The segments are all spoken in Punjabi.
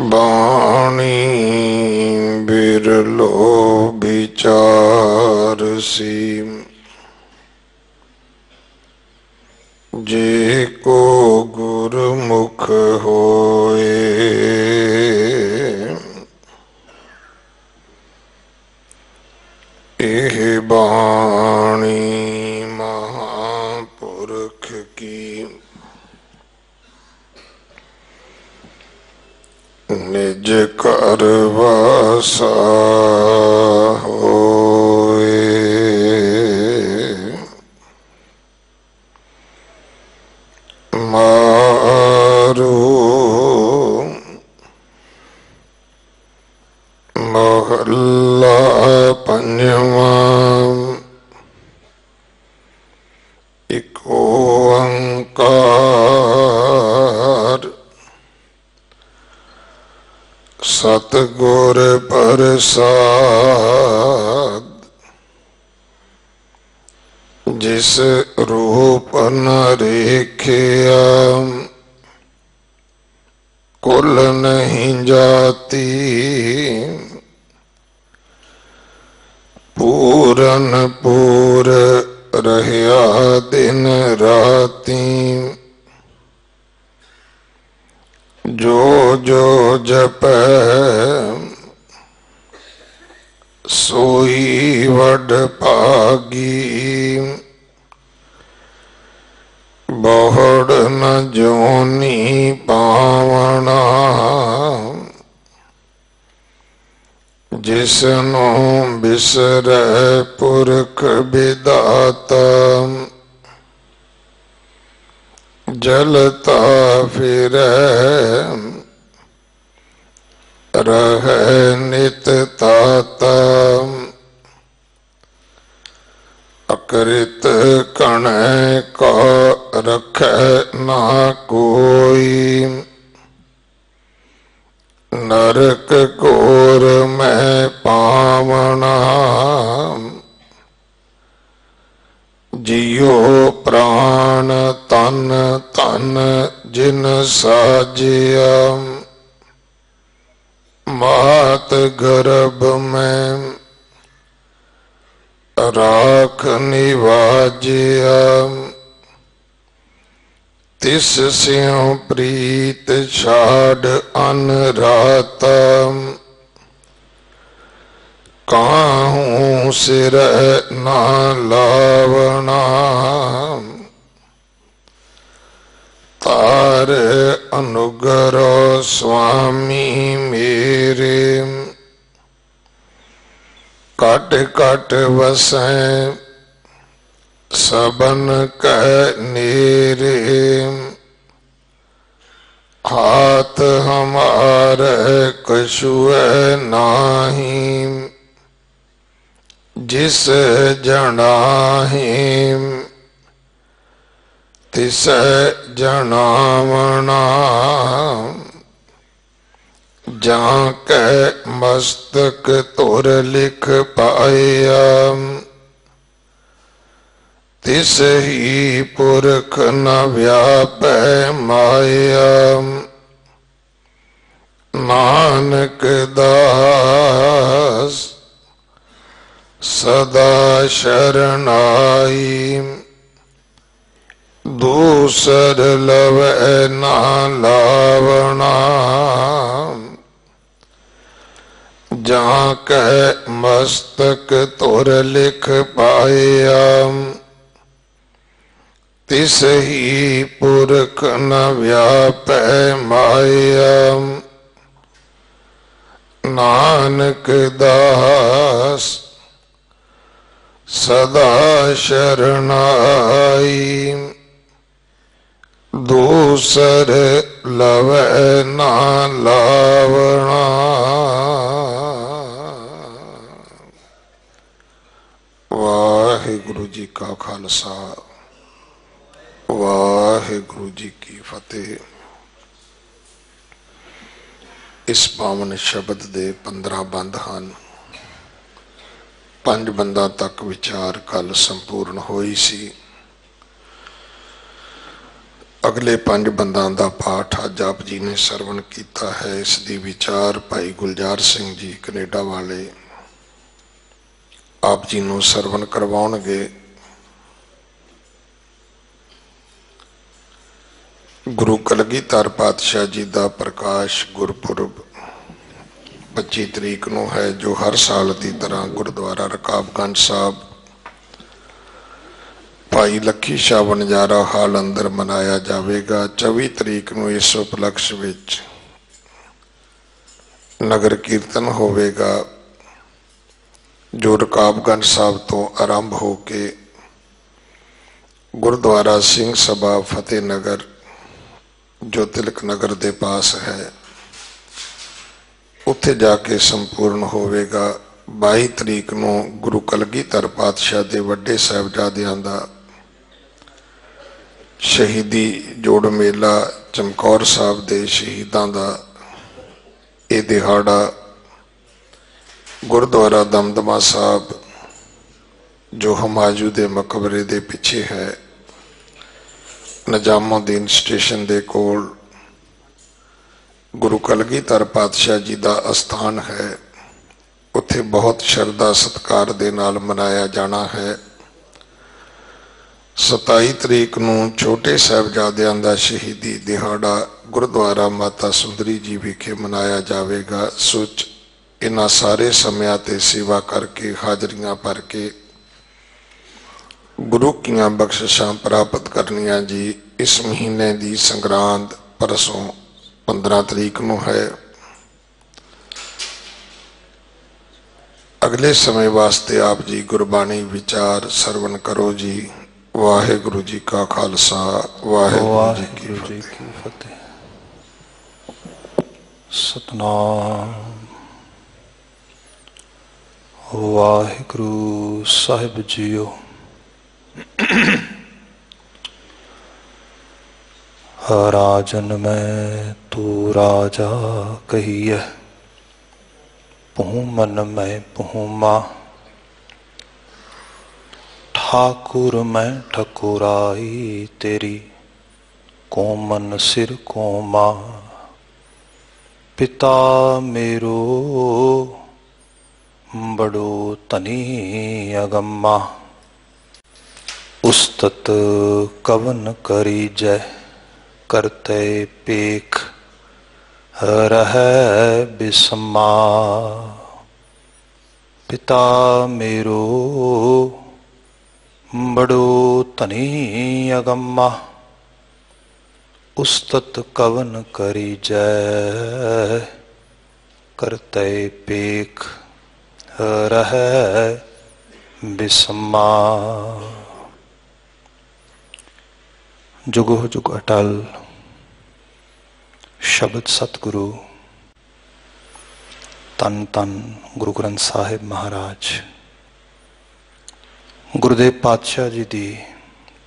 बाणी बिरलो विचार सी, जे को गुरमुख होए। एह बाणी महापुरख की, निज कर वासा होए। मारो महला पंजवा। एक ओंकार सतगुर प्रसाद, जिस रूप न रेखिया कुल नहीं जाती। पूरन पूर रहया दिन राती, जो जो जपै सोई वड भागी। बहुड़ न जोनी पावना, जिसनो बिसरै पुरख विदाता। जलता फिरै रहै नित ताता। अकृत कणै को रखै ना कोई। नरक घोर में पावना, जियो प्राण तन तन जिन साजिया। मात गर्भ में राख निवाजिया। तिस स्यों प्रीत छाड़ अनराता। काहू सिर ना लावना, तार अनुग्रह स्वामी मेरे। कट कट वसै सबन कह नेरे। हाथ हमारे कछुए नाही, जिस जनाहि तिस जनावना। जाके मस्तक तुर लिख पाया, तिस ही पुरख न व्यापै माया। नानक दास सदा शरणाई। दूसर लवै ना लावना, जाके मस्तक तुर लिख पाया। तिस ही पुरख न व्यापै माया। नानक दास सदा शरणाई। दूसर लवै ना लावना। वाहिगुरु जी का खालसा, वाहिगुरु जी की फतेह। इस पावन शब्द दे 15 बंद हैं। 5 बंदा तक विचार कल संपूर्ण होई सी। अगले 5 बंदा का पाठ अज आप जी ने सरवण किया है। इसकी विचार भाई गुलजार सिंह जी कनेडा वाले आप जी को सरवण करवाउणगे। गुरु कलगीधर पातशाह जी का प्रकाश गुरपुरब 25 तरीक को है, जो हर साल की तरह गुरुद्वारा रकाबगंज साहब भाई लखी शाह बनजारा हाल अंदर मनाया जाएगा। 24 तरीक को इस उपलक्ष्य विच नगर कीर्तन होवेगा, जो रकाबगंज साहब तो आरंभ हो के गुरुद्वारा सिंह सभा फतेह नगर जो तिलक नगर के पास है उत्थे जाके संपूर्ण होवेगा। 22 तरीक को गुरु कलगीधर पातशाह के वड्डे साहिबजादियां दा शहीदी जोड़ मेला चमकौर साहब के शहीदों का यह दिहाड़ा गुरुद्वारा दमदमा साहब जो हुमायूं के मकबरे के पिछे है, निजामुद्दीन स्टेशन के कोल गुरु कलगीधर पातशाह जी का अस्थान है। उत्थे बहुत श्रद्धा सत्कार दे नाल मनाया जाना है। 27 तरीक को छोटे साहिबजादियां का शहीदी दिहाड़ा गुरुद्वारा माता सुंदरी जी विखे मनाया जाएगा। सोच इन्हां सारे समयां ते सेवा करके हाजरियां भर के गुरु की बख्शिशां प्राप्त करनियां जी। इस महीने की संग्रांद परसों 15 तरीक को है। अगले समय वास्ते आप जी गुरबाणी विचार सरवण करो जी। वाहेगुरु जी का खालसा वाहेगुरु जी की फतेह। सतनाम वाहेगुरु साहिब जीओ। राजन में तू राजा कहिए, पुहु मन में पुहु मां। ठाकुर मैं ठकुराई तेरी, कोमन सिर कोमा। पिता मेरो बड़ो तनी अगम्मा। उस्तत कवन करी जय, करते पेख रह बिस्मा। पिता मेरो बड़ो धनी अगम्मा। उस्तत कवन करी जय, करते पेख रह बिस्मा। जुगो जुग अटल शब्द सतगुरु तन तन गुरु ग्रंथ साहिब महाराज। गुरुदेव पातशाह जी की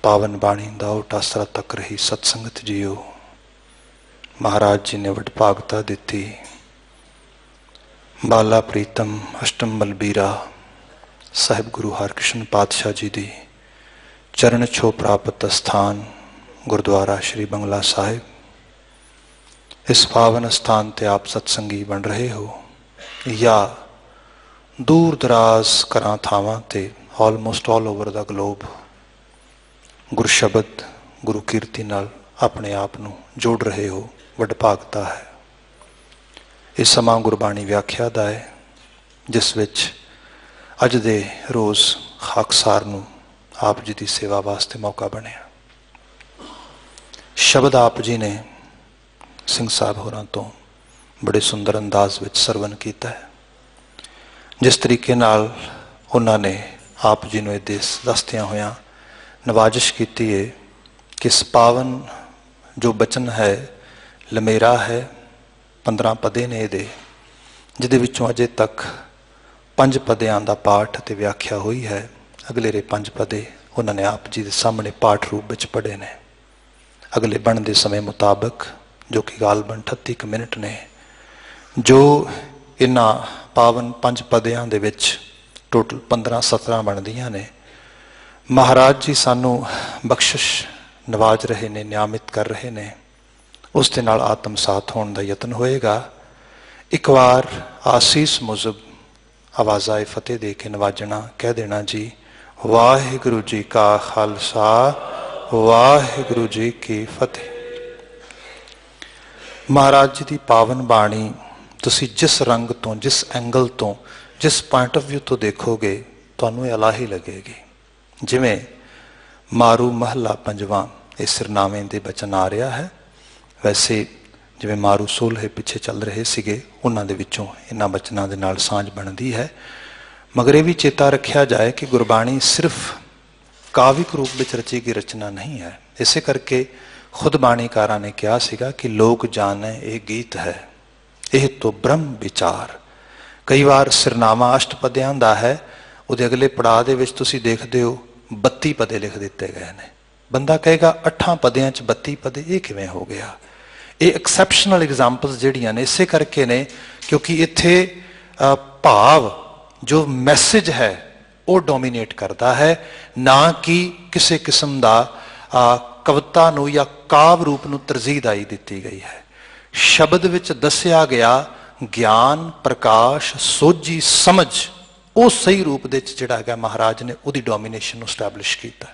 पावन बाणी का ओट आसरा तक रही सत्संगत जीओ। महाराज जी ने वडभागता दी। बाला प्रीतम अष्टम बलबीरा साहिब गुरु हरकृष्ण पातशाह जी की चरण छो प्राप्त स्थान गुरुद्वारा श्री बंगला साहिब। इस पावन स्थान ते आप सत्संगी बन रहे हो या दूर दराज घरां थावां ते almost all over the globe गुरु शब्द गुरु कीर्ति नाल अपने आप नूं जोड़ रहे हो, वडभागता है। इस समा गुरबाणी व्याख्या दा है, जिस विच अज दे रोज़ खाकसार नूं आप जी की सेवा वास्ते मौका बनिया। शब्द आप जी ने सिंह साहब होरां तो बड़े सुंदर अंदाज विच सरवण किया है। जिस तरीके नाल उन्होंने आप जी ने दसदियां होया नवाजिश की है कि इस पावन जो बचन है लमेरा है, 15 पदे ने ये जिहदे विचों अजे तक 5 पदियां दा पाठ ते व्याख्या हुई है। अगलेरे 5 पदे उन्होंने आप जी के सामने पाठ रूप में पढ़े ने। अगले बनते समय मुताबिक जो कि गालबन 38 मिनट ने, जो इन्हां पावन 5 पदियां दे विच टोटल 15-17 बनदियां ने। महाराज जी सानू बख्शिश ਨਵਾਜ ਰਹੇ ਨੇ, ਨਿਆਮਿਤ ਕਰ ਰਹੇ ਨੇ, ਉਸ ਦੇ ਨਾਲ ਆਤਮਸਾਤ ਹੋਣ ਦਾ ਯਤਨ ਹੋਏਗਾ। ਇੱਕ ਵਾਰ ਆਸੀਸ ਮੁਜਬ ਆਵਾਜ਼ਾਏ ਫਤਿਹ ਦੇ ਕੇ ਨਵਾਜਣਾ, ਕਹਿ ਦੇਣਾ ਜੀ ਵਾਹਿਗੁਰੂ ਜੀ ਕਾ ਖਾਲਸਾ ਵਾਹਿਗੁਰੂ ਜੀ ਕੀ ਫਤਿਹ। ਮਹਾਰਾਜ ਜੀ ਦੀ ਪਾਵਨ ਬਾਣੀ ਤੁਸੀਂ ਜਿਸ ਰੰਗ ਤੋਂ, ਜਿਸ ਐਂਗਲ ਤੋਂ, ਜਿਸ ਪੁਆਇੰਟ ਆਫ ਵਿਊ ਤੋਂ ਦੇਖੋਗੇ ਤੁਹਾਨੂੰ ਇਹ ਅਲਾਹੀ ਲੱਗੇਗੀ। ਜਿਵੇਂ ਮਾਰੂ ਮਹੱਲਾ ਪੰਜਵਾਂ ਇਹ ਸਿਰਨਾਵੇਂ ਦੇ ਬਚਨ ਆ ਰਿਹਾ ਹੈ, ਵੈਸੇ ਜਿਵੇਂ ਮਾਰੂ ਸੋਲ੍ਹੇ ਪਿੱਛੇ ਚੱਲ ਰਹੇ ਸੀਗੇ ਉਹਨਾਂ ਦੇ ਵਿੱਚੋਂ ਇਹਨਾਂ ਬਚਨਾਂ ਦੇ ਨਾਲ ਸਾਂਝ ਬਣਦੀ ਹੈ। ਮਗਰ ਇਹ ਵੀ ਚੇਤਾ ਰੱਖਿਆ ਜਾਏ ਕਿ ਗੁਰਬਾਣੀ ਸਿਰਫ ਕਾਵਿਕ ਰੂਪ ਵਿੱਚ ਰਚੀ ਗਈ ਰਚਨਾ ਨਹੀਂ ਹੈ। ਇਸੇ ਕਰਕੇ ਖੁਦ ਬਾਣੀਕਾਰਾਂ ਨੇ ਕਿਹਾ ਸੀਗਾ ਕਿ ਲੋਕ ਜਾਣੇ ਇਹ ਗੀਤ ਹੈ, ਇਹ ਤੋਂ ਬ੍ਰਹਮ ਵਿਚਾਰ। ਕਈ ਵਾਰ ਸਿਰਨਾਮਾ ਅਸ਼ਟਪਦਿਆਂ ਦਾ ਹੈ, ਉਹਦੇ ਅਗਲੇ ਪੜਾਅ ਦੇ ਵਿੱਚ ਤੁਸੀਂ ਦੇਖਦੇ ਹੋ 32 ਪਦੇ ਲਿਖ ਦਿੱਤੇ ਗਏ ਨੇ। ਬੰਦਾ ਕਹੇਗਾ 8 ਪਦਿਆਂ 'ਚ 32 ਪਦੇ, ਇਹ ਕਿਵੇਂ ਹੋ ਗਿਆ? ਇਹ ਐਕਸੈਪਸ਼ਨਲ ਐਗਜ਼ਾਮਪਲਸ ਜਿਹੜੀਆਂ ਨੇ ਇਸੇ ਕਰਕੇ ਨੇ ਕਿਉਂਕਿ ਇੱਥੇ ਭਾਵ ਜੋ ਮੈਸੇਜ ਹੈ ਉਹ ਡੋਮੀਨੇਟ ਕਰਦਾ ਹੈ, ਨਾ ਕਿ ਕਿਸੇ ਕਿਸਮ ਦਾ ਕਵਿਤਾ ਨੂੰ ਜਾਂ ਕਾਵ ਰੂਪ ਨੂੰ ਤਰਜੀਹ ਦਿੱਤੀ ਗਈ ਹੈ। ਸ਼ਬਦ ਵਿੱਚ ਦੱਸਿਆ ਗਿਆ ਗਿਆਨ, ਪ੍ਰਕਾਸ਼, ਸੋਝੀ, ਸਮਝ, ਉਹ ਸਹੀ ਰੂਪ ਦੇ ਵਿੱਚ ਜਿਹੜਾ ਹੈਗਾ ਮਹਾਰਾਜ ਨੇ ਉਹਦੀ ਡੋਮੀਨੇਸ਼ਨ ਨੂੰ ਸਟੈਬਲਿਸ਼ ਕੀਤਾ।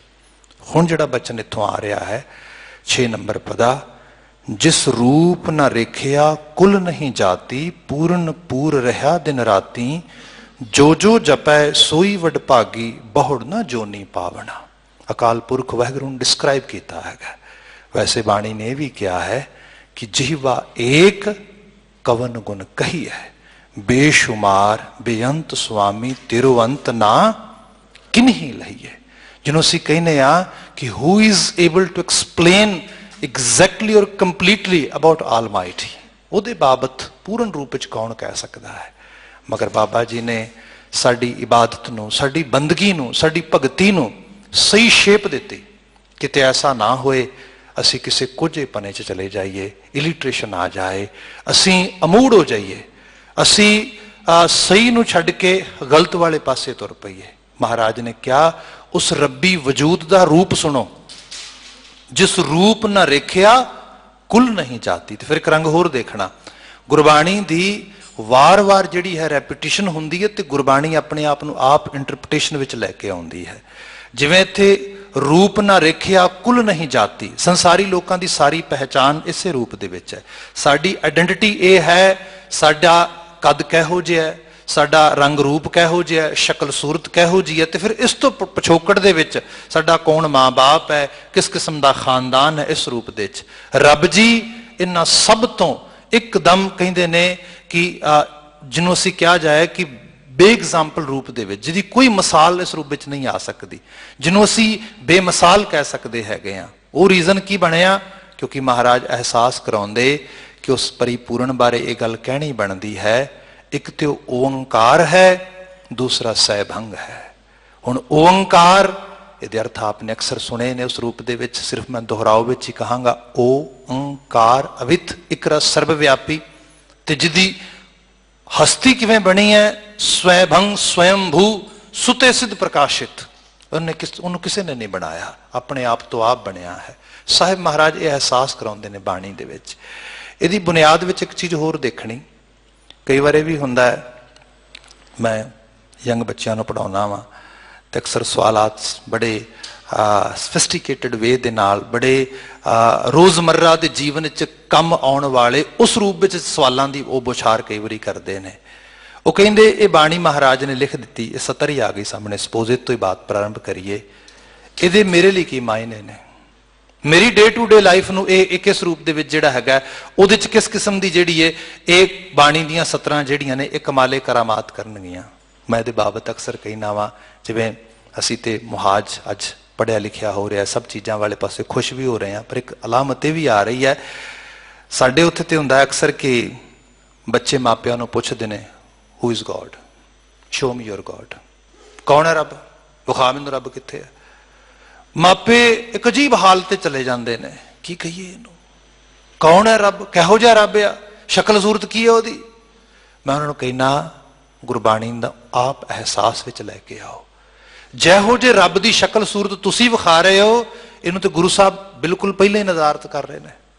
ਹੁਣ ਜਿਹੜਾ ਬਚਨ ਇੱਥੋਂ ਆ ਰਿਹਾ ਹੈ 6 ਨੰਬਰ ਪਦਾ, ਜਿਸ ਰੂਪ ਨਾ ਰੇਖਿਆ ਕੁਲ ਨਹੀਂ ਜਾਤੀ, ਪੂਰਨ ਪੂਰ ਰਹਾ ਦਿਨ ਰਾਤੀ, ਜੋ ਜੋ ਜਪੈ ਸੋਈ ਵਡਭਾਗੀ, ਬਹੁੜ ਨਾ ਜੋਨੀ ਪਾਵਣਾ। ਅਕਾਲ ਪੁਰਖ ਵਾਹਿਗੁਰੂ ਨੂੰ ਡਿਸਕ੍ਰਾਈਬ ਕੀਤਾ ਹੈਗਾ। ਵੈਸੇ ਬਾਣੀ ਨੇ ਇਹ ਵੀ ਕਿਹਾ ਹੈ ਕਿ ਜਿਹਵਾ ਏਕ ਕਵਨ ਗੁਣ ਕਹੀ ਹੈ, ਬੇਸ਼ੁਮਾਰ ਬੇਅੰਤ ਸੁਆਮੀ ਤੇਰੋ ਅੰਤ ਨਾ ਕਿਨਹੀ ਲਈਏ। ਜਿਹਨੂੰ ਅਸੀਂ ਕਹਿੰਦੇ ਆ ਕਿ who is able to explain exactly ਔਰ ਕੰਪਲੀਟਲੀ ਅਬਾਊਟ ਆਲਮਾਈਟੀ, ਉਹਦੇ ਬਾਬਤ ਪੂਰਨ ਰੂਪ ਵਿੱਚ ਕੌਣ ਕਹਿ ਸਕਦਾ ਹੈ। ਮਗਰ ਬਾਬਾ ਜੀ ਨੇ ਸਾਡੀ ਇਬਾਦਤ ਨੂੰ, ਸਾਡੀ ਬੰਦਗੀ ਨੂੰ, ਸਾਡੀ ਭਗਤੀ ਨੂੰ ਸਹੀ ਸ਼ੇਪ ਦਿੱਤੀ। ਕਿਤੇ ਐਸਾ ਨਾ ਹੋਏ ਅਸੀਂ ਕਿਸੇ ਕੋਝੇ ਪਨੇ 'ਚ ਚਲੇ ਜਾਈਏ, ਇਲਿਟਰੇਸ਼ਨ ਆ ਜਾਏ, ਅਸੀਂ ਅਮੂੜ ਹੋ ਜਾਈਏ, ਅਸੀਂ ਸਹੀ ਨੂੰ ਛੱਡ ਕੇ ਗਲਤ ਵਾਲੇ ਪਾਸੇ ਤੁਰ ਪਈਏ। ਮਹਾਰਾਜ ਨੇ ਕਿਹਾ ਉਸ ਰੱਬੀ ਵਜੂਦ ਦਾ ਰੂਪ ਸੁਣੋ, ਜਿਸ ਰੂਪ ਨਾ ਰੇਖਿਆ ਕੁਲ ਨਹੀਂ ਜਾਤੀ। ਤੇ ਫਿਰ ਇੱਕ ਰੰਗ ਹੋਰ ਦੇਖਣਾ, ਗੁਰਬਾਣੀ ਦੀ ਵਾਰ-ਵਾਰ ਜਿਹੜੀ ਹੈ ਰੈਪੀਟੀਸ਼ਨ ਹੁੰਦੀ ਹੈ ਤੇ ਗੁਰਬਾਣੀ ਆਪਣੇ ਆਪ ਨੂੰ ਆਪ ਇੰਟਰਪ੍ਰੀਟੇਸ਼ਨ ਵਿੱਚ ਲੈ ਕੇ ਆਉਂਦੀ ਹੈ। ਜਿਵੇਂ ਇੱਥੇ ਰੂਪ ਨਾ ਰੇਖਿਆ ਕੁਲ ਨਹੀਂ ਜਾਤੀ, ਸੰਸਾਰੀ ਲੋਕਾਂ ਦੀ ਸਾਰੀ ਪਹਿਚਾਨ ਇਸੇ ਰੂਪ ਦੇ ਵਿੱਚ ਹੈ। ਸਾਡੀ ਆਇਡੈਂਟੀਟੀ ਇਹ ਹੈ, ਸਾਡਾ ਕੱਦ ਕਿਹੋ ਜਿਹਾ ਹੈ, ਸਾਡਾ ਰੰਗ ਰੂਪ ਕਿਹੋ ਜਿਹਾ ਹੈ, ਸ਼ਕਲ ਸੂਰਤ ਕਿਹੋ ਜਿਹੀ ਹੈ, ਤੇ ਫਿਰ ਇਸ ਤੋਂ ਪਿਛੋਕੜ ਦੇ ਵਿੱਚ ਸਾਡਾ ਕੌਣ ਮਾਂ ਬਾਪ ਹੈ, ਕਿਸ ਕਿਸਮ ਦਾ ਖਾਨਦਾਨ ਹੈ, ਇਸ ਰੂਪ ਦੇ ਵਿੱਚ ਰੱਬ ਜੀ ਇਹਨਾਂ ਸਭ ਤੋਂ ਇੱਕਦਮ ਕਹਿੰਦੇ ਨੇ ਕਿ ਜਿਹਨੂੰ ਅਸੀਂ ਕਿਹਾ ਜਾਏ ਕਿ ਬੇਐਗਜ਼ਾਮਪਲ ਰੂਪ ਦੇ ਵਿੱਚ, ਜਿਹਦੀ ਕੋਈ ਮਿਸਾਲ ਇਸ ਰੂਪ ਵਿੱਚ ਨਹੀਂ ਆ ਸਕਦੀ, ਜਿਹਨੂੰ ਅਸੀਂ ਬੇਮਿਸਾਲ ਕਹਿ ਸਕਦੇ ਹੈਗੇ ਆ। ਉਹ ਰੀਜ਼ਨ ਕੀ ਬਣਿਆ? ਕਿਉਂਕਿ ਮਹਾਰਾਜ ਅਹਿਸਾਸ ਕਰਾਉਂਦੇ ਕਿ ਉਸ ਪਰਿਪੂਰਨ ਬਾਰੇ ਇਹ ਗੱਲ ਕਹਿਣੀ ਬਣਦੀ ਹੈ, ਇੱਕ ਤੇ ਉਹ ਓੰਕਾਰ ਹੈ, ਦੂਸਰਾ ਸੈਭੰਗ ਹੈ। ਹੁਣ ਓੰਕਾਰ ਇਹਦੇ ਅਰਥ ਆਪਨੇ ਅਕਸਰ ਸੁਣੇ ਨੇ ਉਸ ਰੂਪ ਦੇ ਵਿੱਚ, ਸਿਰਫ ਮੈਂ ਦੁਹਰਾਓ ਵਿੱਚ ਹੀ ਕਹਾਂਗਾ, ਓੰਕਾਰ ਅਵਿਤ ਇਕ ਰਸ ਸਰਬ ਵਿਆਪੀ, ਤੇ ਜਿਹਦੀ ਹਸਤੀ ਕਿਵੇਂ ਬਣੀ ਹੈ? ਸਵੈਭੰਗ ਸਵਯੰਭੂ ਸੁਤੇ ਸਿੱਧ ਪ੍ਰਕਾਸ਼ਿਤ। ਉਹਨੂੰ ਕਿਸੇ ਨੇ ਨਹੀਂ ਬਣਾਇਆ, ਆਪਣੇ ਆਪ ਤੋਂ ਆਪ ਬਣਿਆ ਹੈ। ਸਾਹਿਬ ਮਹਾਰਾਜ ਇਹ ਅਹਿਸਾਸ ਕਰਾਉਂਦੇ ਨੇ ਬਾਣੀ ਦੇ ਵਿੱਚ। ਇਹਦੀ ਬੁਨਿਆਦ ਵਿੱਚ ਇੱਕ ਚੀਜ਼ ਹੋਰ ਦੇਖਣੀ, ਕਈ ਵਾਰ ਇਹ ਵੀ ਹੁੰਦਾ ਹੈ, ਮੈਂ ਯੰਗ ਬੱਚਿਆਂ ਨੂੰ ਪੜ੍ਹਾਉਣਾ ਵਾ ਤੇ ਅਕਸਰ ਸਵਾਲਾਤ ਬੜੇ ਸਫਿਸਟੀਕੇਟਡ ਵੇ ਦੇ ਨਾਲ, ਬੜੇ ਰੋਜ਼ਮर्रा ਦੇ ਜੀਵਨ 'ਚ ਕੰਮ ਆਉਣ ਵਾਲੇ ਉਸ ਰੂਪ ਵਿੱਚ ਸਵਾਲਾਂ ਦੀ ਉਹ ਬੁਛਾਰ ਕਈ ਵਾਰੀ ਕਰਦੇ ਨੇ। ਉਹ ਕਹਿੰਦੇ ਇਹ ਬਾਣੀ ਮਹਾਰਾਜ ਨੇ ਲਿਖ ਦਿੱਤੀ, ਇਹ ਸਤਰ ਹੀ ਆ ਗਈ ਸਾਹਮਣੇ, ਸਪੋਜ਼ ਤੋਂ ਹੀ ਬਾਤ ਪ੍ਰਾਰੰਭ ਕਰੀਏ, ਇਹਦੇ ਮੇਰੇ ਲਈ ਕੀ ਮਾਇਨੇ ਨੇ, ਮੇਰੀ ਡੇ ਟੂ ਡੇ ਲਾਈਫ ਨੂੰ ਇਹ ਕਿਸ ਰੂਪ ਦੇ ਵਿੱਚ ਜਿਹੜਾ ਹੈਗਾ, ਉਹਦੇ 'ਚ ਕਿਸ ਕਿਸਮ ਦੀ ਜਿਹੜੀ ਹੈ ਇਹ ਬਾਣੀ ਦੀਆਂ ਸਤਰਾਂ ਜਿਹੜੀਆਂ ਨੇ ਇਹ ਕਮਾਲੇ ਕਰਾਮਾਤ ਕਰਨਗੀਆਂ। ਮੈਂ ਇਹਦੇ ਬਾਬਤ ਅਕਸਰ ਕਹਿਣਾ ਵਾ, ਜਿਵੇਂ ਅਸੀਂ ਤੇ ਮੁਹਾਜ ਅੱਜ ਪੜ੍ਹਿਆ ਲਿਖਿਆ ਹੋ ਰਿਹਾ, ਸਭ ਚੀਜ਼ਾਂ ਵਾਲੇ ਪਾਸੇ ਖੁਸ਼ ਵੀ ਹੋ ਰਹੇ ਹਾਂ, ਪਰ ਇੱਕ ਅਲਾਮਤ ਇਹ ਵੀ ਆ ਰਹੀ ਹੈ, ਸਾਡੇ ਉੱਥੇ ਤੇ ਹੁੰਦਾ ਅਕਸਰ ਕਿ ਬੱਚੇ ਮਾਪਿਆਂ ਨੂੰ ਪੁੱਛਦੇ ਨੇ who is God, show me your God, ਕੌਣ ਹੈ ਰੱਬ, ਵਿਖਾ ਮੈਨੂੰ ਰੱਬ ਕਿੱਥੇ ਹੈ। ਮਾਪੇ ਇੱਕ ਅਜੀਬ ਹਾਲ ਤੇ ਚਲੇ ਜਾਂਦੇ ਨੇ, ਕੀ ਕਹੀਏ ਇਹਨੂੰ, ਕੌਣ ਹੈ ਰੱਬ, ਕਿਹੋ ਜਿਹਾ ਰੱਬ ਆ, ਸ਼ਕਲ ਸੂਰਤ ਕੀ ਹੈ ਉਹਦੀ। ਮੈਂ ਉਹਨਾਂ ਨੂੰ ਕਹਿਣਾ ਗੁਰਬਾਣੀ ਦਾ ਆਪ ਅਹਿਸਾਸ ਵਿੱਚ ਲੈ ਕੇ ਆਓ। ਜਿਹੋ ਜੇ ਰੱਬ ਦੀ ਸ਼ਕਲ ਸੂਰਤ ਤੁਸੀਂ ਵਿਖਾ ਰਹੇ ਹੋ, ਇਹਨੂੰ ਤੇ ਗੁਰੂ ਸਾਹਿਬ ਬਿਲਕੁਲ ਪਹਿਲਾਂ ਹੀ ਨਜ਼ਾਰਤ ਕਰ ਰਹੇ ਨੇ।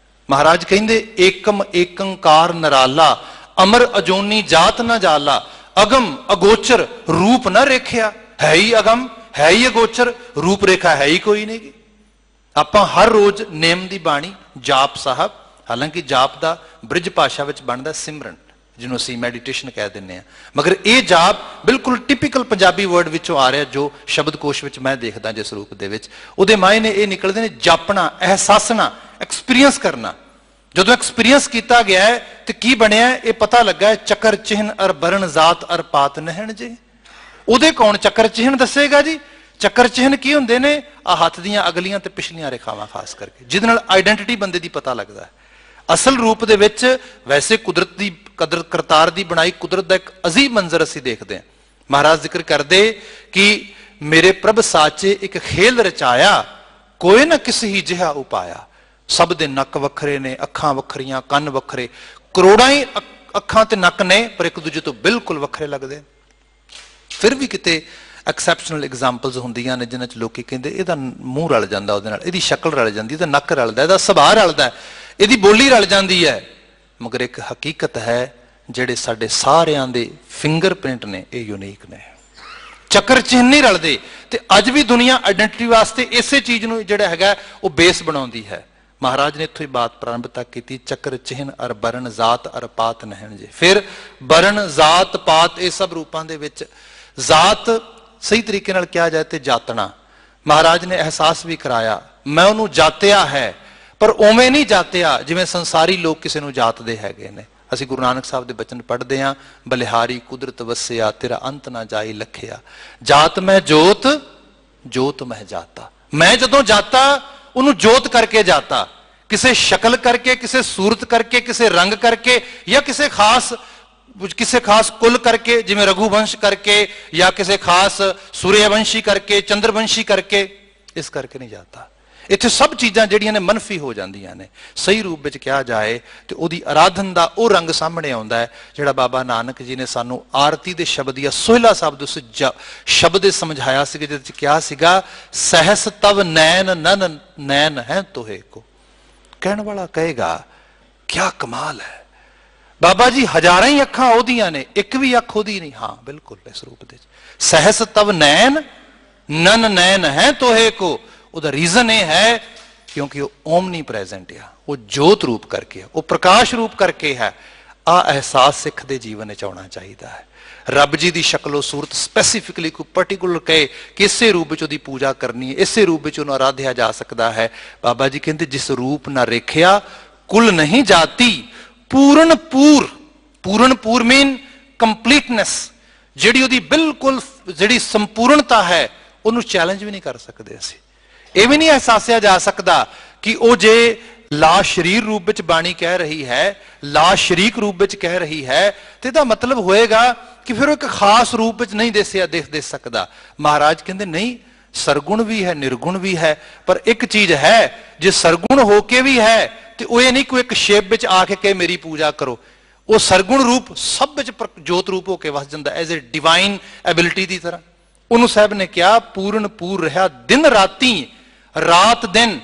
ਮਹਾਰਾਜ ਕਹਿੰਦੇ ਏਕਮ ਏਕੰਕਾਰ ਨਰਾਲਾ ਅਮਰ ਅਜੋਨੀ ਜਾਤ ਨਾ ਜਾਲਾ ਅਗਮ ਅਗੋਚਰ ਰੂਪ ਨਾ ਰੇਖਿਆ। ਹੈ ਹੀ ਅਗਮ, ਹੈ ਹੀ ਅਗੋਚਰ, ਰੂਪ ਰੇਖਾ ਹੈ ਹੀ ਕੋਈ ਨਹੀਂ ਗੀ। ਆਪਾਂ ਹਰ ਰੋਜ਼ ਨੇਮ ਦੀ ਬਾਣੀ ਜਾਪ ਸਾਹਿਬ, ਹਾਲਾਂਕਿ ਜਾਪ ਦਾ ਬ੍ਰਿਜ ਭਾਸ਼ਾ ਵਿੱਚ ਬਣਦਾ ਸਿਮਰਨ, ਜਿਹਨੂੰ ਅਸੀਂ ਮੈਡੀਟੇਸ਼ਨ ਕਹਿ ਦਿੰਦੇ ਹਾਂ, ਮਗਰ ਇਹ ਜਾਪ ਬਿਲਕੁਲ ਟਿਪੀਕਲ ਪੰਜਾਬੀ ਵਰਡ ਵਿੱਚੋਂ ਆ ਰਿਹਾ, ਜੋ ਸ਼ਬਦਕੋਸ਼ ਵਿੱਚ ਮੈਂ ਦੇਖਦਾ ਜਿਸ ਰੂਪ ਦੇ ਵਿੱਚ ਉਹਦੇ ਮਾਇਨੇ ਇਹ ਨਿਕਲਦੇ ਨੇ, ਜਾਪਣਾ, ਅਹਿਸਾਸਣਾ, ਐਕਸਪੀਰੀਅੰਸ ਕਰਨਾ। ਜਦੋਂ ਐਕਸਪੀਰੀਅੰਸ ਕੀਤਾ ਗਿਆ ਹੈ ਤੇ ਕੀ ਬਣਿਆ ਇਹ ਪਤਾ ਲੱਗਾ, ਚੱਕਰ ਚਿਹਨ ਅਰ ਬਰਨ ਜ਼ਾਤ ਅਰ ਪਾਤ ਨਹਿਣ ਜੇ। ਉਹਦੇ ਕੌਣ ਚੱਕਰ ਚਿਹਨ ਦੱਸੇਗਾ ਜੀ? ਚੱਕਰ ਚਿਹਨ ਕੀ ਹੁੰਦੇ ਨੇ? ਆ ਹੱਥ ਦੀਆਂ ਅਗਲੀਆਂ ਤੇ ਪਿਛਲੀਆਂ ਰੇਖਾਵਾਂ ਖਾਸ ਕਰਕੇ, ਜਿਹਦੇ ਨਾਲ ਆਈਡੈਂਟੀਟੀ ਬੰਦੇ ਦੀ ਪਤਾ ਲੱਗਦਾ ਹੈ। ਅਸਲ ਰੂਪ ਦੇ ਵਿੱਚ ਵੈਸੇ ਕੁਦਰਤ ਦੀ ਕਦਰ ਕਰਤਾਰ ਦੀ ਬਣਾਈ ਕੁਦਰਤ ਦਾ ਇੱਕ ਅਜ਼ੀਬ ਮੰਜ਼ਰ ਅਸੀਂ ਦੇਖਦੇ ਹਾਂ। ਮਹਾਰਾਜ ਜ਼ਿਕਰ ਕਰਦੇ ਕਿ ਮੇਰੇ ਪ੍ਰਭ ਸਾਚੇ ਇੱਕ ਖੇਲ ਰਚਾਇਆ, ਕੋਈ ਨਾ ਕਿਸ ਹੀ ਜਿਹਾ ਉਪਾਇਆ। ਸਭ ਦੇ ਨੱਕ ਵੱਖਰੇ ਨੇ, ਅੱਖਾਂ ਵੱਖਰੀਆਂ, ਕੰਨ ਵੱਖਰੇ, ਕਰੋੜਾਂ ਹੀ ਅੱਖਾਂ ਤੇ ਨੱਕ ਨੇ, ਪਰ ਇੱਕ ਦੂਜੇ ਤੋਂ ਬਿਲਕੁਲ ਵੱਖਰੇ ਲੱਗਦੇ। ਫਿਰ ਵੀ ਕਿਤੇ ਐਕਸੈਪਸ਼ਨਲ ਐਗਜ਼ਾਮਪਲਸ ਹੁੰਦੀਆਂ ਨੇ ਜਿਨ੍ਹਾਂ 'ਚ ਲੋਕੀ ਕਹਿੰਦੇ ਇਹਦਾ ਮੂੰਹ ਰਲ ਜਾਂਦਾ ਉਹਦੇ ਨਾਲ, ਇਹਦੀ ਸ਼ਕਲ ਰਲ ਜਾਂਦੀ, ਇਹਦਾ ਨੱਕ ਰਲਦਾ, ਇਹਦਾ ਸੁਭਾਅ ਰਲਦਾ, ਇਹਦੀ ਬੋਲੀ ਰਲ ਜਾਂਦੀ ਹੈ। ਮਗਰ ਇੱਕ ਹਕੀਕਤ ਹੈ, ਜਿਹੜੇ ਸਾਡੇ ਸਾਰਿਆਂ ਦੇ ਫਿੰਗਰਪ੍ਰਿੰਟ ਨੇ ਇਹ ਯੂਨੀਕ ਨੇ, ਚੱਕਰ ਚਿੰਨ੍ਹ ਨਹੀਂ ਰਲਦੇ। ਤੇ ਅੱਜ ਵੀ ਦੁਨੀਆ ਆਇਡੈਂਟੀਟੀ ਵਾਸਤੇ ਇਸੇ ਚੀਜ਼ ਨੂੰ ਜਿਹੜਾ ਹੈਗਾ ਉਹ ਬੇਸ ਬਣਾਉਂਦੀ ਹੈ। ਮਹਾਰਾਜ ਨੇ ਇੱਥੋਂ ਹੀ ਬਾਤ ਪ੍ਰਾਰੰਭ ਤੱਕ ਕੀਤੀ, ਚੱਕਰ ਚਿਹਨ ਅਰ ਬਰਨ ਜ਼ਾਤ ਅਰ ਪਾਤ ਨਹਿਣ ਜੇ। ਫਿਰ ਬਰਨ, ਜ਼ਾਤ, ਪਾਤ, ਇਹ ਸਭ ਰੂਪਾਂ ਦੇ ਵਿੱਚ ਜ਼ਾਤ ਸਹੀ ਤਰੀਕੇ ਨਾਲ ਕਿਹਾ ਜਾਏ ਤੇ ਜਾਤਣਾ। ਮਹਾਰਾਜ ਨੇ ਅਹਿਸਾਸ ਵੀ ਕਰਾਇਆ, ਮੈਂ ਉਹਨੂੰ ਜਾਤਿਆ ਹੈ, ਪਰ ਉਵੇਂ ਨਹੀਂ ਜਾਤਿਆ ਜਿਵੇਂ ਸੰਸਾਰੀ ਲੋਕ ਕਿਸੇ ਨੂੰ ਜਾਤਦੇ ਹੈਗੇ ਨੇ। ਅਸੀਂ ਗੁਰੂ ਨਾਨਕ ਸਾਹਿਬ ਦੇ ਬਚਨ ਪੜ੍ਹਦੇ ਹਾਂ, ਬਲਿਹਾਰੀ ਕੁਦਰਤ ਵਸਿਆ ਤੇਰਾ ਅੰਤ ਨਾ ਜਾਈ ਲਖਿਆ, ਜਾਤ ਮੈਂ ਜੋਤ, ਜੋਤ ਮੈਂ ਜਾਤਾ। ਮੈਂ ਜਦੋਂ ਜਾਤਾ ਉਹਨੂੰ ਜੋਤ ਕਰਕੇ ਜਾਤਾ, ਕਿਸੇ ਸ਼ਕਲ ਕਰਕੇ, ਕਿਸੇ ਸੂਰਤ ਕਰਕੇ, ਕਿਸੇ ਰੰਗ ਕਰਕੇ, ਜਾਂ ਕਿਸੇ ਖਾਸ ਕੁਲ ਕਰਕੇ, ਜਿਵੇਂ ਰਘੂਵੰਸ਼ ਕਰਕੇ, ਜਾਂ ਕਿਸੇ ਖਾਸ ਸੂਰਯਵੰਸ਼ੀ ਕਰਕੇ, ਚੰਦਰਵੰਸ਼ੀ ਕਰਕੇ, ਇਸ ਕਰਕੇ ਨਹੀਂ ਜਾਤਾ। ਇੱਥੇ ਸਭ ਚੀਜ਼ਾਂ ਜਿਹੜੀਆਂ ਨੇ ਮਨਫੀ ਹੋ ਜਾਂਦੀਆਂ ਨੇ। ਸਹੀ ਰੂਪ ਵਿੱਚ ਕਿਹਾ ਜਾਏ ਤੇ ਉਹਦੀ ਆਰਾਧਨ ਦਾ ਉਹ ਰੰਗ ਸਾਹਮਣੇ ਆਉਂਦਾ ਹੈ ਜਿਹੜਾ ਬਾਬਾ ਨਾਨਕ ਜੀ ਨੇ ਸਾਨੂੰ ਆਰਤੀ ਦੇ ਸ਼ਬਦ ਜਾਂ ਸੋਹਿਲਾ ਸ਼ਬਦ ਉਸ ਸ਼ਬਦ ਸਮਝਾਇਆ ਸੀਗਾ, ਜਿਹਦੇ ਵਿੱਚ ਕਿਹਾ ਸੀਗਾ, ਸਹਿਸ ਤਵ ਨੈਣ ਨਨ ਨੈਣ ਹੈ ਤੋਹੇ ਕੋ। ਕਹਿਣ ਵਾਲਾ ਕਹੇਗਾ ਕਿਆ ਕਮਾਲ ਹੈ ਬਾਬਾ ਜੀ, ਹਜ਼ਾਰਾਂ ਹੀ ਅੱਖਾਂ ਉਹਦੀਆਂ ਨੇ, ਇੱਕ ਵੀ ਅੱਖ ਉਹਦੀ ਨਹੀਂ। ਹਾਂ ਬਿਲਕੁਲ, ਇਸ ਰੂਪ ਦੇ ਸਹਿਸ ਤਵ ਨੈਣ ਨਨ ਨੈਣ ਹੈ ਤੋਹੇ ਕੋ। ਉਹਦਾ ਰੀਜ਼ਨ ਇਹ ਹੈ ਕਿਉਂਕਿ ਉਹ ਓਮਨੀ ਪ੍ਰੈਜ਼ੈਂਟ ਆ, ਉਹ ਜੋਤ ਰੂਪ ਕਰਕੇ, ਉਹ ਪ੍ਰਕਾਸ਼ ਰੂਪ ਕਰਕੇ ਹੈ। ਆ ਅਹਿਸਾਸ ਸਿੱਖ ਦੇ ਜੀਵਨ ਵਿੱਚ ਆਉਣਾ ਚਾਹੀਦਾ ਹੈ। ਰੱਬ ਜੀ ਦੀ ਸ਼ਕਲੋ ਸੂਰਤ ਸਪੈਸੀਫਿਕਲੀ ਕੋਈ ਪਰਟੀਕੂਲਰ ਕਹੇ ਕਿ ਇਸੇ ਰੂਪ ਵਿੱਚ ਉਹਦੀ ਪੂਜਾ ਕਰਨੀ ਹੈ, ਇਸੇ ਰੂਪ ਵਿੱਚ ਉਹਨੂੰ ਆਰਾਧਿਆ ਜਾ ਸਕਦਾ ਹੈ। ਬਾਬਾ ਜੀ ਕਹਿੰਦੇ ਜਿਸ ਰੂਪ ਨਾ ਰੇਖਿਆ ਕੁਲ ਨਹੀਂ ਜਾਤੀ, ਪੂਰਨ ਪੂਰ। ਪੂਰਨ ਪੂਰ ਮੀਨ ਕੰਪਲੀਟਨੈਸ, ਜਿਹੜੀ ਉਹਦੀ ਬਿਲਕੁਲ ਜਿਹੜੀ ਸੰਪੂਰਨਤਾ ਹੈ, ਉਹਨੂੰ ਚੈਲੰਜ ਵੀ ਨਹੀਂ ਕਰ ਸਕਦੇ ਅਸੀਂ। ਇਹ ਵੀ ਨਹੀਂ ਅਹਿਸਾਸਿਆ ਜਾ ਸਕਦਾ ਕਿ ਉਹ ਜੇ ਲਾ ਸ਼ਰੀਰ ਰੂਪ ਵਿੱਚ ਬਾਣੀ ਕਹਿ ਰਹੀ ਹੈ, ਲਾ ਸ਼ਰੀਕ ਰੂਪ ਵਿੱਚ ਕਹਿ ਰਹੀ ਹੈ, ਤੇ ਇਹਦਾ ਮਤਲਬ ਹੋਏਗਾ ਕਿ ਫਿਰ ਉਹ ਇੱਕ ਖਾਸ ਰੂਪ ਵਿੱਚ ਨਹੀਂ ਦਿਖ ਸਕਦਾ। ਮਹਾਰਾਜ ਕਹਿੰਦੇ ਨਹੀਂ, ਸਰਗੁਣ ਵੀ ਹੈ, ਨਿਰਗੁਣ ਵੀ ਹੈ, ਪਰ ਇੱਕ ਚੀਜ਼ ਹੈ, ਜੇ ਸਰਗੁਣ ਹੋ ਕੇ ਵੀ ਹੈ ਤੇ ਉਹ ਇਹ ਨਹੀਂ ਕੋਈ ਇੱਕ ਸ਼ੇਪ ਵਿੱਚ ਆ ਕੇ ਕਹੇ ਮੇਰੀ ਪੂਜਾ ਕਰੋ। ਉਹ ਸਰਗੁਣ ਰੂਪ ਸਭ ਵਿੱਚ ਜੋਤ ਰੂਪ ਹੋ ਕੇ ਵਸ ਜਾਂਦਾ, ਐਜ਼ ਏ ਡਿਵਾਈਨ ਐਬਿਲਿਟੀ ਦੀ ਤਰ੍ਹਾਂ। ਉਹਨੂੰ ਸਾਹਿਬ ਨੇ ਕਿਹਾ ਪੂਰਨ ਪੂਰ ਰਿਹਾ ਦਿਨ ਰਾਤੀ, ਰਾਤ ਦਿਨ।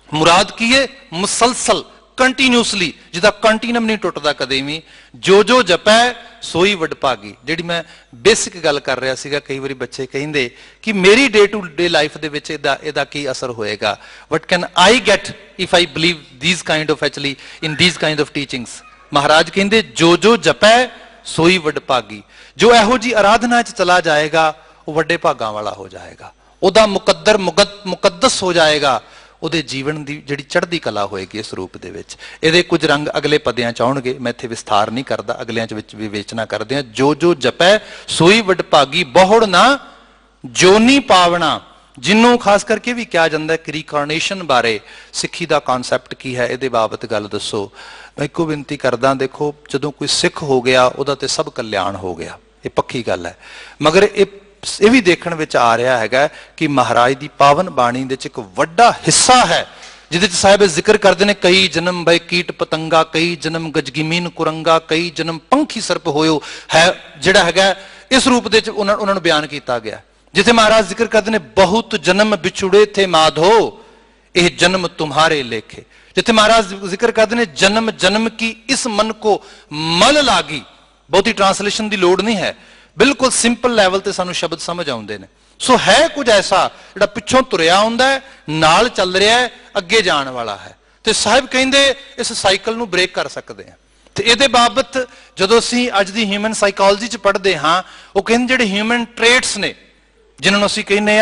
ਮੁਰਾਦ ਕੀ ਹੈ? ਮੁਸਲਸਲ, ਕੰਟੀਨਿਊਸਲੀ, ਜਿਹਦਾ ਕੰਟੀਨਮ ਨਹੀਂ ਟੁੱਟਦਾ ਕਦੇ ਵੀ। ਜੋ ਜੋ ਜਪੈ ਸੋਈ ਵਡਭਾਗੀ। ਜਿਹੜੀ ਮੈਂ ਬੇਸਿਕ ਗੱਲ ਕਰ ਰਿਹਾ ਸੀਗਾ, ਕਈ ਵਾਰੀ ਬੱਚੇ ਕਹਿੰਦੇ ਕਿ ਮੇਰੀ ਡੇ ਟੂ ਡੇ ਲਾਈਫ ਦੇ ਵਿੱਚ ਇਹਦਾ ਕੀ ਅਸਰ ਹੋਏਗਾ, what can I get if I believe these kind of actually in these kind of teachings. ਮਹਾਰਾਜ ਕਹਿੰਦੇ ਜੋ ਜੋ ਜਪੈ ਸੋਈ ਵਡਭਾਗੀ। ਜੋ ਇਹੋ ਜੀ ਆਰਾਧਨਾ 'ਚ ਚਲਾ ਜਾਏਗਾ ਉਹ ਵੱਡੇ ਭਾਗਾਂ ਵਾਲਾ ਹੋ ਜਾਏਗਾ, ਉਹਦਾ ਮੁਕੱਦਰ ਮੁਕੱਦਸ ਹੋ ਜਾਏਗਾ, ਉਹਦੇ ਜੀਵਨ ਦੀ ਜਿਹੜੀ ਚੜ੍ਹਦੀ ਕਲਾ ਹੋਏਗੀ ਇਸ ਰੂਪ ਦੇ ਵਿੱਚ। ਇਹਦੇ ਕੁਝ ਰੰਗ ਅਗਲੇ ਪਦਿਆਂ 'ਚ ਆਉਣਗੇ, ਮੈਂ ਇੱਥੇ ਵਿਸਥਾਰ ਨਹੀਂ ਕਰਦਾ, ਅਗਲਿਆਂ 'ਚ ਵਿੱਚ ਵਿਵੇਚਨਾ ਕਰਦੇ ਹਾਂ। ਜੋ ਜੋ ਜਪੈ ਸੋਈ ਵਡਭਾਗੀ, ਬਹੁੜ ਨਾ ਜੋਨੀ ਪਾਵਣਾ। ਜਿਹਨੂੰ ਖਾਸ ਕਰਕੇ ਵੀ ਕਿਹਾ ਜਾਂਦਾ ਕਿ ਰੀਕਾਰਨੇਸ਼ਨ ਬਾਰੇ ਸਿੱਖੀ ਦਾ ਕਨਸੈਪਟ ਕੀ ਹੈ, ਇਹਦੇ ਬਾਬਤ ਗੱਲ ਦੱਸੋ। ਮੈਂ ਇੱਕੋ ਬੇਨਤੀ ਕਰਦਾ, ਦੇਖੋ ਜਦੋਂ ਕੋਈ ਸਿੱਖ ਹੋ ਗਿਆ ਉਹਦਾ ਤੇ ਸਭ ਕਲਿਆਣ ਹੋ ਗਿਆ, ਇਹ ਪੱਕੀ ਗੱਲ ਹੈ। ਮਗਰ ਇਹ ਵੀ ਦੇਖਣ ਵਿੱਚ ਆ ਰਿਹਾ ਹੈਗਾ ਕਿ ਮਹਾਰਾਜ ਦੀ ਪਾਵਨ ਬਾਣੀ ਦੇ ਵਿੱਚ ਇੱਕ ਵੱਡਾ ਹਿੱਸਾ ਹੈ ਜਿਹਦੇ 'ਚ ਸਾਹਿਬ ਜ਼ਿਕਰ ਕਰਦੇ ਨੇ, ਕਈ ਜਨਮ ਬੈ ਕੀਟ ਪਤੰਗਾ, ਕਈ ਜਨਮ ਗਜਗੀਮੀਨ ਕੁਰੰਗਾ, ਕਈ ਜਨਮ ਪੰਖੀ ਸਰਪ ਹੋਇਓ ਹੈ। ਜਿਹੜਾ ਹੈਗਾ ਇਸ ਰੂਪ ਦੇ ਵਿੱਚ ਉਹਨਾਂ ਨੂੰ ਬਿਆਨ ਕੀਤਾ ਗਿਆ। जिथे महाराज जिक्र करते हैं बहुत जन्म बिछुड़े थे माधो यह जन्म तुम्हारे लेखे। जिथे महाराज जिक्र करते हैं जन्म जन्म की इस मन को मल लागी। बहुती ट्रांसलेशन की लोड़ नहीं है, बिल्कुल सिंपल लैवल ते सानू शब्द समझ आउंदे ने। सो है कुछ ऐसा जिहड़ा पिछों तुरिया हुंदा है, नाल चल रहा है, अगे जाण वाला है। ते साहिब कहिंदे इस साइकिल नू ब्रेक कर सकते हैं। तो ये बाबत जो असी अज की ह्यूमन साइकोलॉजी च पढ़ते हाँ, वो कहते जिहड़े ह्यूमन ट्रेट्स ने जिन्होंने असी कहने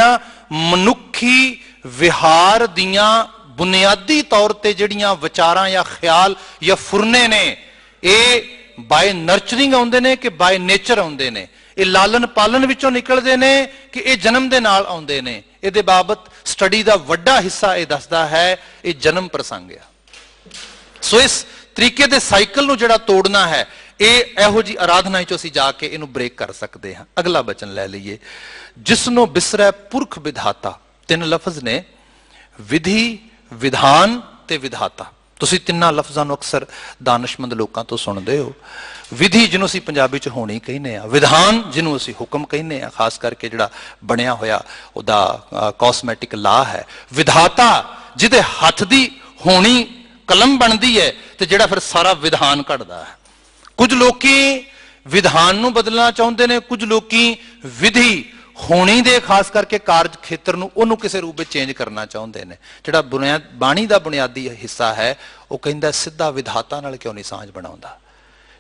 मनुखी विहार दियां बुनियादी तौर पर जिहड़ियां विचारां या ख्याल या फुरने ने, ये बाय नर्चरिंग आउंदे ने कि बाय नेचर आउंदे ने, ये लालन पालन विचों निकलते ने कि ये जन्म दे नाल आउंदे ने। ये बाबत स्टडी का वड्डा हिस्सा ये दसदा है ये जन्म प्रसंग है। सो इस तरीके दे साइकिल नूं जिहड़ा तोड़ना है, इहो जी आराधना चो असीं जाके इहनूं ब्रेक कर सकते हैं। अगला बचन लै लईए, जिसनों बिसरै पुरख विधाता। तीन लफ्ज ने, विधि, विधान ते विधाता। तुसीं तिन्नां लफ्जां नूं अक्सर दानिशमंद लोकां तो सुणदे हो। विधि जिन्हों असीं पंजाबी च होनी कहने आ, विधान जिन्हों असीं हुक्म कहने आ, खास करके जिहड़ा बनिया होया उहदा कॉस्मैटिक ला है। विधाता जिहदे हथ दी होनी कलम बनती है तो जिहड़ा फिर सारा विधान घड़दा है। कुछ लोकी विधान नूं बदलना चाहुंदे ने, कुछ लोकी विधि होनी दे खास करके कार्य खेत्र नूं उहनूं किसी रूप में चेंज करना चाहुंदे ने। जिहड़ा बाणी दा बुनियादी हिस्सा है वह कहंदा सिद्धा विधाता नाल क्यों नहीं सांझ बनाउंदा,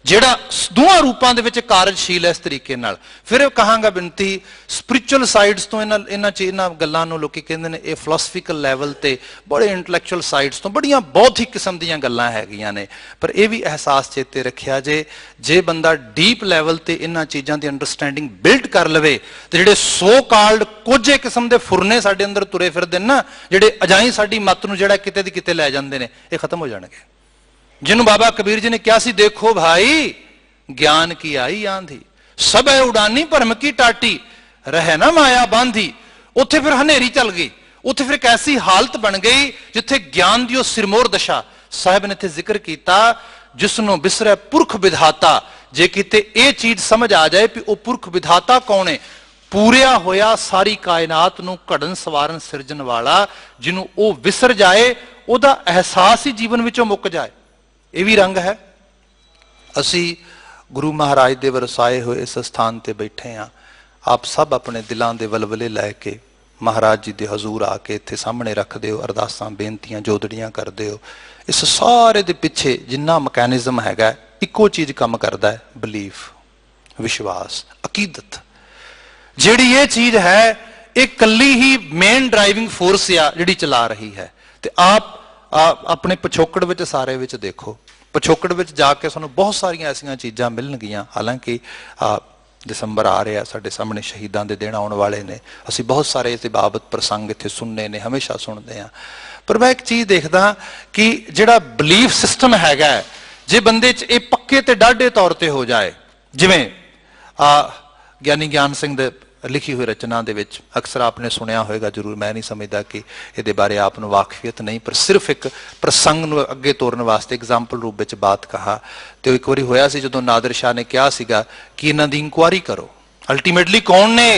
जिहड़ा दोवां रूपां दे विच कार्यशील है इस तरीके नाल। फिर कहांगा बिनती स्पिरिचुअल साइड्स तो इन्हां गल्लां नूं लोकी कहंदे ने ये फिलोसफिकल लैवल ते बड़े इंटलैक्चुअल साइड्स तो बड़ियां बौद्धिक किस्म दीयां गल्लां हैगियां ने। पर यह भी एहसास चेते रखिया जे बंदा डीप लैवल ते इन्हां चीज़ां दी अंडरस्टैंडिंग बिल्ड कर लवे तो जिहड़े सो कॉल्ड कुछ किस्म दे फुरने साडे अंदर तुरे फिरदे ना, जिहड़े अजाई साडी मत नूं जिहड़ा किते दी किते लै जांदे ने, ये खत्म हो जाणगे। जिन्हों बाबा कबीर जी ने क्या सी, देखो भाई ज्ञान की आई आंधी, सब है उड़ानी भरम की टाटी, रहे ना माया बांधी। उत्थे फिर हनेरी चल गई, उत्थे फिर एक ऐसी हालत बन गई जिथे ज्ञान दी सिरमोर दशा। साहब ने इत्थे जिक्र किया, जिसनों बिसरै पुरख विधाता। जे किते ये चीज समझ आ जाए कि वह पुरख विधाता कौन है, पूरिया होया सारी कायनात नूं घड़न सवारन सिरजन वाला, जिन्हों वह विसर जाए, उहदा एहसास ही जीवन विचों मुक जाए। यह भी रंग है। असी गुरु महाराज दे वरसाए हुए इस स्थान ते बैठे हाँ, आप सब अपने दिलों के वलवले लैके महाराज जी दे हजूर आके इत्थे सामने रखते हो, अरदासां बेनतियां जोदड़ियां करते हो। इस सारे दे पिछे जिन्ना मैकेनिज्म हैगा इक्को चीज काम करता है, बिलीफ, विश्वास, अकीदत। जिहड़ी ये चीज है एक कली ही मेन ड्राइविंग फोर्स आ जिहड़ी चला रही है। तो आप अपने पिछोकड़ विच सारे विच देखो, पिछोकड़ विच जाके सानू बहुत सारिया ऐसिया चीज़ां मिलणगियां। हालांकि दसंबर आ रहा साडे सामने शहीदां दे दिन आने वाले ने, असी बहुत सारे इस बाबत प्रसंग इत्थे सुनने ने, हमेशा सुनते हैं। पर मैं एक चीज़ देखदा कि जिहड़ा बिलीफ सिस्टम हैगा जे बंदे च ये पक्के ते डाढे तौर पर हो जाए, जिवें ज्ञानी ज्ञान सिंह दे लिखी हुई रचना दे विच अक्सर आपने सुनिया होगा जरूर, मैं नहीं समझदा कि ये बारे आपको वाकफियत नहीं, पर सिर्फ एक प्रसंग नूं अगे तोरन वास्ते एग्जाम्पल रूप में बात कहा। तो एक बारी होया सी जदों नादिर शाह ने कहा सीगा कि इन्हां दी इंक्वायरी करो, अल्टीमेटली कौन ने,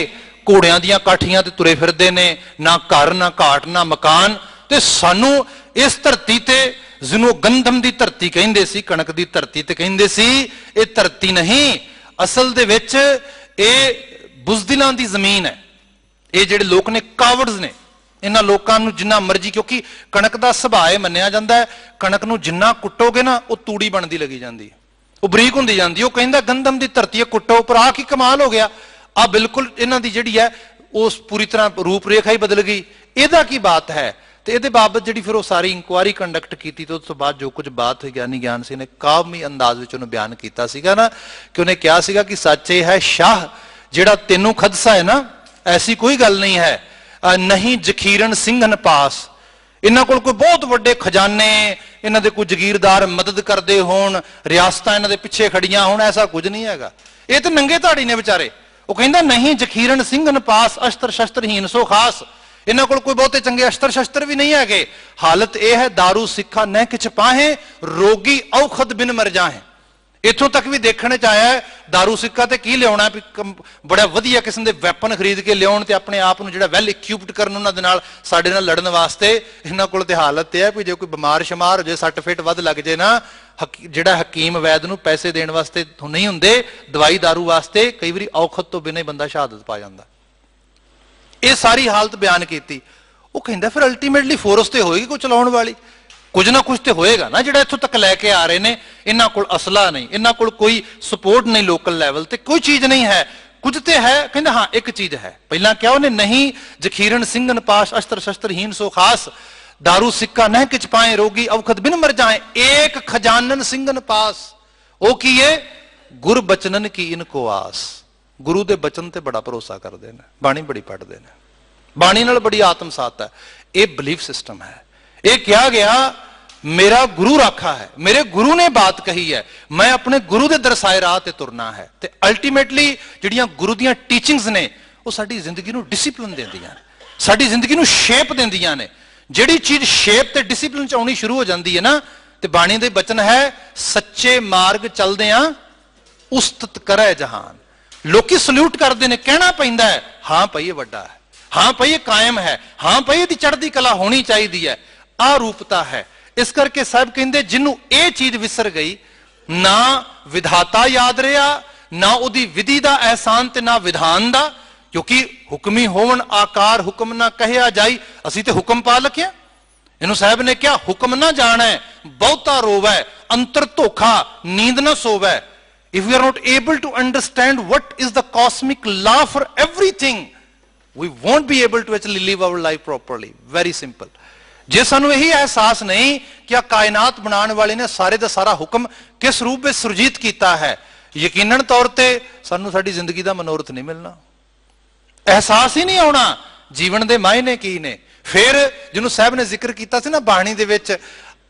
घोड़ियां दीयां काठियां ते तुरे फिरदे ने, ना घर ना घाट ना मकान, ते सानू इस धरती ते जिन्हों गंधम की धरती कहिंदे सी, कणक की धरती ते कहिंदे सी, ये धरती नहीं, असल दे विच ये बुज़दिलां दी जमीन है। ये जिहड़े लोग ने कावड़्स ने, इन्हां लोकां नूं जिन्ना मर्जी, क्योंकि कणक का सुभाव मन्निया जांदा है, कणक नूं जिन्ना कुट्टोगे ना वो तूड़ी बनती लगी जाती है, वो बरीक होंदी जाती है। वो कहंदा गंदम की धरती है, कुट्टो, पर आ की कमाल हो गया, आ बिल्कुल इन्हां दी जिहड़ी है उस पूरी तरह रूपरेखा ही बदल गई। इहदा की बात है। तो ये बाबत जी फिर वो सारी इंक्वायरी कंडक्ट की, तो उस बाद जो कुछ बात हुई ज्ञानी ज्ञान सिंह ने कावमी अंदाज में उन्होंने बयान किया ना, कि उन्हें कहा सीगा कि सच ये है शाह जिहड़ा तेनों खदसा है ना, ऐसी कोई गल नहीं है, नहीं जखीरन सिंघन पास। इन्हां कोल कोई बहुत वड्डे खजाने, इन्हां दे कोई जगीरदार मदद करते होण, रियासतां इन्हां दे पिछे खड़ियां होण, ऐसा कुछ नहीं हैगा। ये तो नंगे धाड़ी ने बेचारे। वो कहंदा नहीं जखीरन सिंघन पास, अस्त्र शस्त्रहीन सो खास। इन्हां कोल कोई बहुते चंगे अस्त्र शस्त्र भी नहीं है। हालत यह है दारू सिक्खा न किछ पाहे, रोगी औखद बिन मर जाहे। इत्थों तक भी देखने च आया है दारू सिक्का ते की लियाउणा भी बड़ा वधिया किस्म के वैपन खरीद के लियाउण ते अपने आप नूं जिहड़ा वैल इक्विप्ड करन उन्हां दे नाल साडे नाल लड़न वास्ते इन्हां कोल ते हालत है भी जे कोई बीमार शमार हो जाए, सੱਟ ਫਿੱਟ वध लग जाए ना, जिहड़ा हकीम वैद नूं पैसे देण वास्ते नहीं हुंदे, दवाई दारू वास्ते कई वारी औखत तो बिना ही बंदा शहादत पा जांदा। ये सारी हालत बयान की। वो कहंदा फिर अल्टीमेटली फोर्स ते होएगी कोई चलाउण वाली, कुछ ना कुछ तो होएगा ना जिहड़ा इत्थों तक लैके आ रहे ने। इन्हां कोल असला नहीं, इन्हां कोल कोई सपोर्ट नहीं, लोकल लैवल ते कोई चीज नहीं है, कुछ तो है। कहंदा हाँ एक चीज है। पहला क्या उन्हें नहीं जखीरन सिंगन पास अस्त्र शस्त्रहीन सो खास, दारू सिक्का नह किच पाए रोगी अवखत बिन मर जाए, एक खजानन सिंगन पास। वो की है गुर बचनन की इनको आस। गुरु दे बचन ते बड़ा भरोसा करते हैं, बाणी बड़ी पढ़ते हैं, बाणी नाल बड़ी आत्मसात है। ये बिलीफ सिस्टम है। ये क्या गया मेरा गुरु राखा है, मेरे गुरु ने बात कही है, मैं अपने गुरु दे दरसाए राह ते तुरना है। ते अल्टीमेटली जिहड़ियां गुरु दीयां टीचिंग्स ने वो साडी जिंदगी नूं डिसिपलिन देंदियां ने, साडी जिंदगी नूं शेप देंदियां ने। जिहड़ी चीज शेप ते डिसिपलिन च आउणी शुरू हो जाती है ना, ते बाणी दे बचन है सच्चे मार्ग चलदियां उस्तत करे जहान। लोकी सल्यूट करते हैं, कहना पैंदा है हाँ भाई ये वड्डा है, हाँ भाई ये कायम है, हाँ भाई ये चढ़ती कला होनी चाहिए है, आ रूपता है। इस करके साहब कहते जिन्हों ये चीज विसर गई, ना विधाता याद रहा, ना उदी विधि का एहसान ते ना विधान का। क्योंकि हुक्मी होवन आकार हुक्म ना कहया जाई, असी ते हुक्म पा लखिया। इन्हों साहब ने क्या हुक्म ना जाने बहुता रोवै, अंतर धोखा नींद ना सोवै। If we are not able to understand what is the cosmic law for everything, we won't be able to actually live our life properly. Very simple. जे सानू यही एहसास नहीं कि आ कायनात बनाने वाले ने सारे दा सारा हुक्म किस रूप में सुरजीत किया है, यकीनन तौर ते सानू साडी जिंदगी दा मनोरथ नहीं मिलना, एहसास ही नहीं आना जीवन दे मायने की ने। फिर जिन्हों साहब ने जिक्र किया सी ना बाणी दे विच,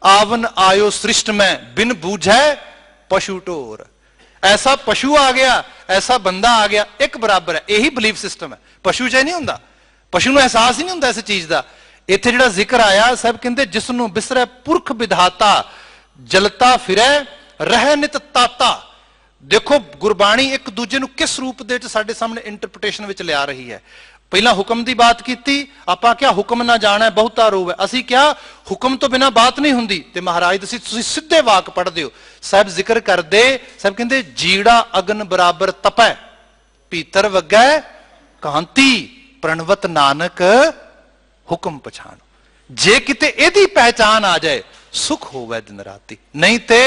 आवन आयो सृष्ट में बिन बूझे पशु ढोर। ऐसा पशु आ गया, ऐसा बंदा आ गया, एक बराबर है। यही बिलीफ सिस्टम है। पशु च नहीं होंदा, पशु नूं एहसास ही नहीं होंदा इस चीज का। इत्थे जिहड़ा जिक्र आया साहब कहंदे जिसनूं बिसरै पुरख विधाता, जलता फिरै रह नित ताता। देखो गुरबाणी एक दूजे नूं किस रूप दे विच साडे सामने इंटरप्रिटेशन विच लिया रही है। पहला हुक्म की बात की, आपां क्या हुक्म ना जाना बहुता रोव है, असी क्या हुक्म तो बिना बात नहीं हुंदी। ते महाराज तुसीं सीधे वाक पढ़दे हो। साहब जिक्र करदे साहब कहंदे जीड़ा अगन बराबर तपै, भीतर वगै कांति प्रणवत नानक हुक्म पछाण। जे किते एदी पहचान आ जाए सुख होवे दिन राती, नहीं ते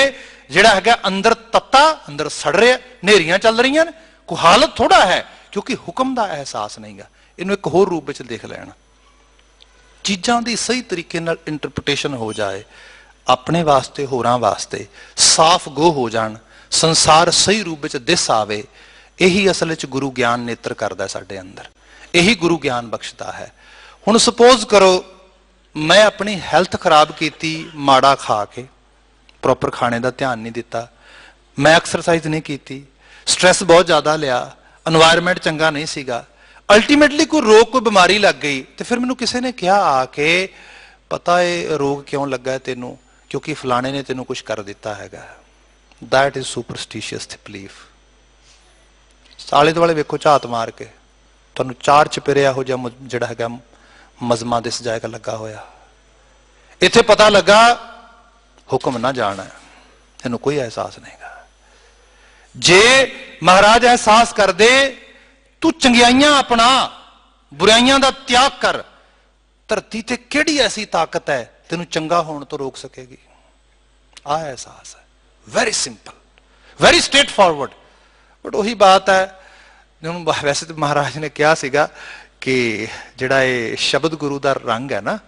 जिहड़ा हैगा अंदर तत्ता अंदर सड़ रहा, नेरियां चल रही ने, कोई हालत थोड़ा है क्योंकि हुक्म का एहसास नहीं गा। इन्हों एक होर रूप में देख लेना, चीज़ों की सही तरीके नाल इंटरप्रिटेशन हो जाए, अपने वास्ते होरां वास्ते साफ गो हो जान, संसार सही रूप में दिस आवे। यही असल में गुरु ज्ञान नेत्र करता है साडे अंदर, यही गुरु ज्ञान बख्शता है। हुण सपोज करो मैं अपनी हैल्थ खराब की माड़ा खा के, प्रॉपर खाने का ध्यान नहीं दिता, मैं एक्सरसाइज नहीं की, स्ट्रैस बहुत ज़्यादा लिया, एनवायरमेंट चंगा नहीं सीगा, अल्टीमेटली कोई रोग कोई बीमारी लग गई। तो फिर मैनू किसी ने कहा आके पता है रोग क्यों लगा है तेनों, क्योंकि फलाने ने तेनों कुछ कर दिता हैगा। That is superstitious belief. आले दुआले वेखो झात मार के तुहानू चार चपेरे हो जिहड़ा हैगा मजमा दिस जाएगा लगा होया। इत्थे पता लगा हुक्म ना जाना, इन्हू कोई एहसास नहीं गा। जे महाराज एहसास कर दे तू चंगियाइयां अपना, बुराइयां दा त्याग कर, धरती ते किहड़ी ऐसी ताकत है तेनू चंगा होने तो रोक सकेगी। आ एहसास है, very simple, very straight forward. But वही बात है, वैसे तो महाराज ने कहा सीगा कि जिहड़ा ये शब्द गुरु का रंग है ना,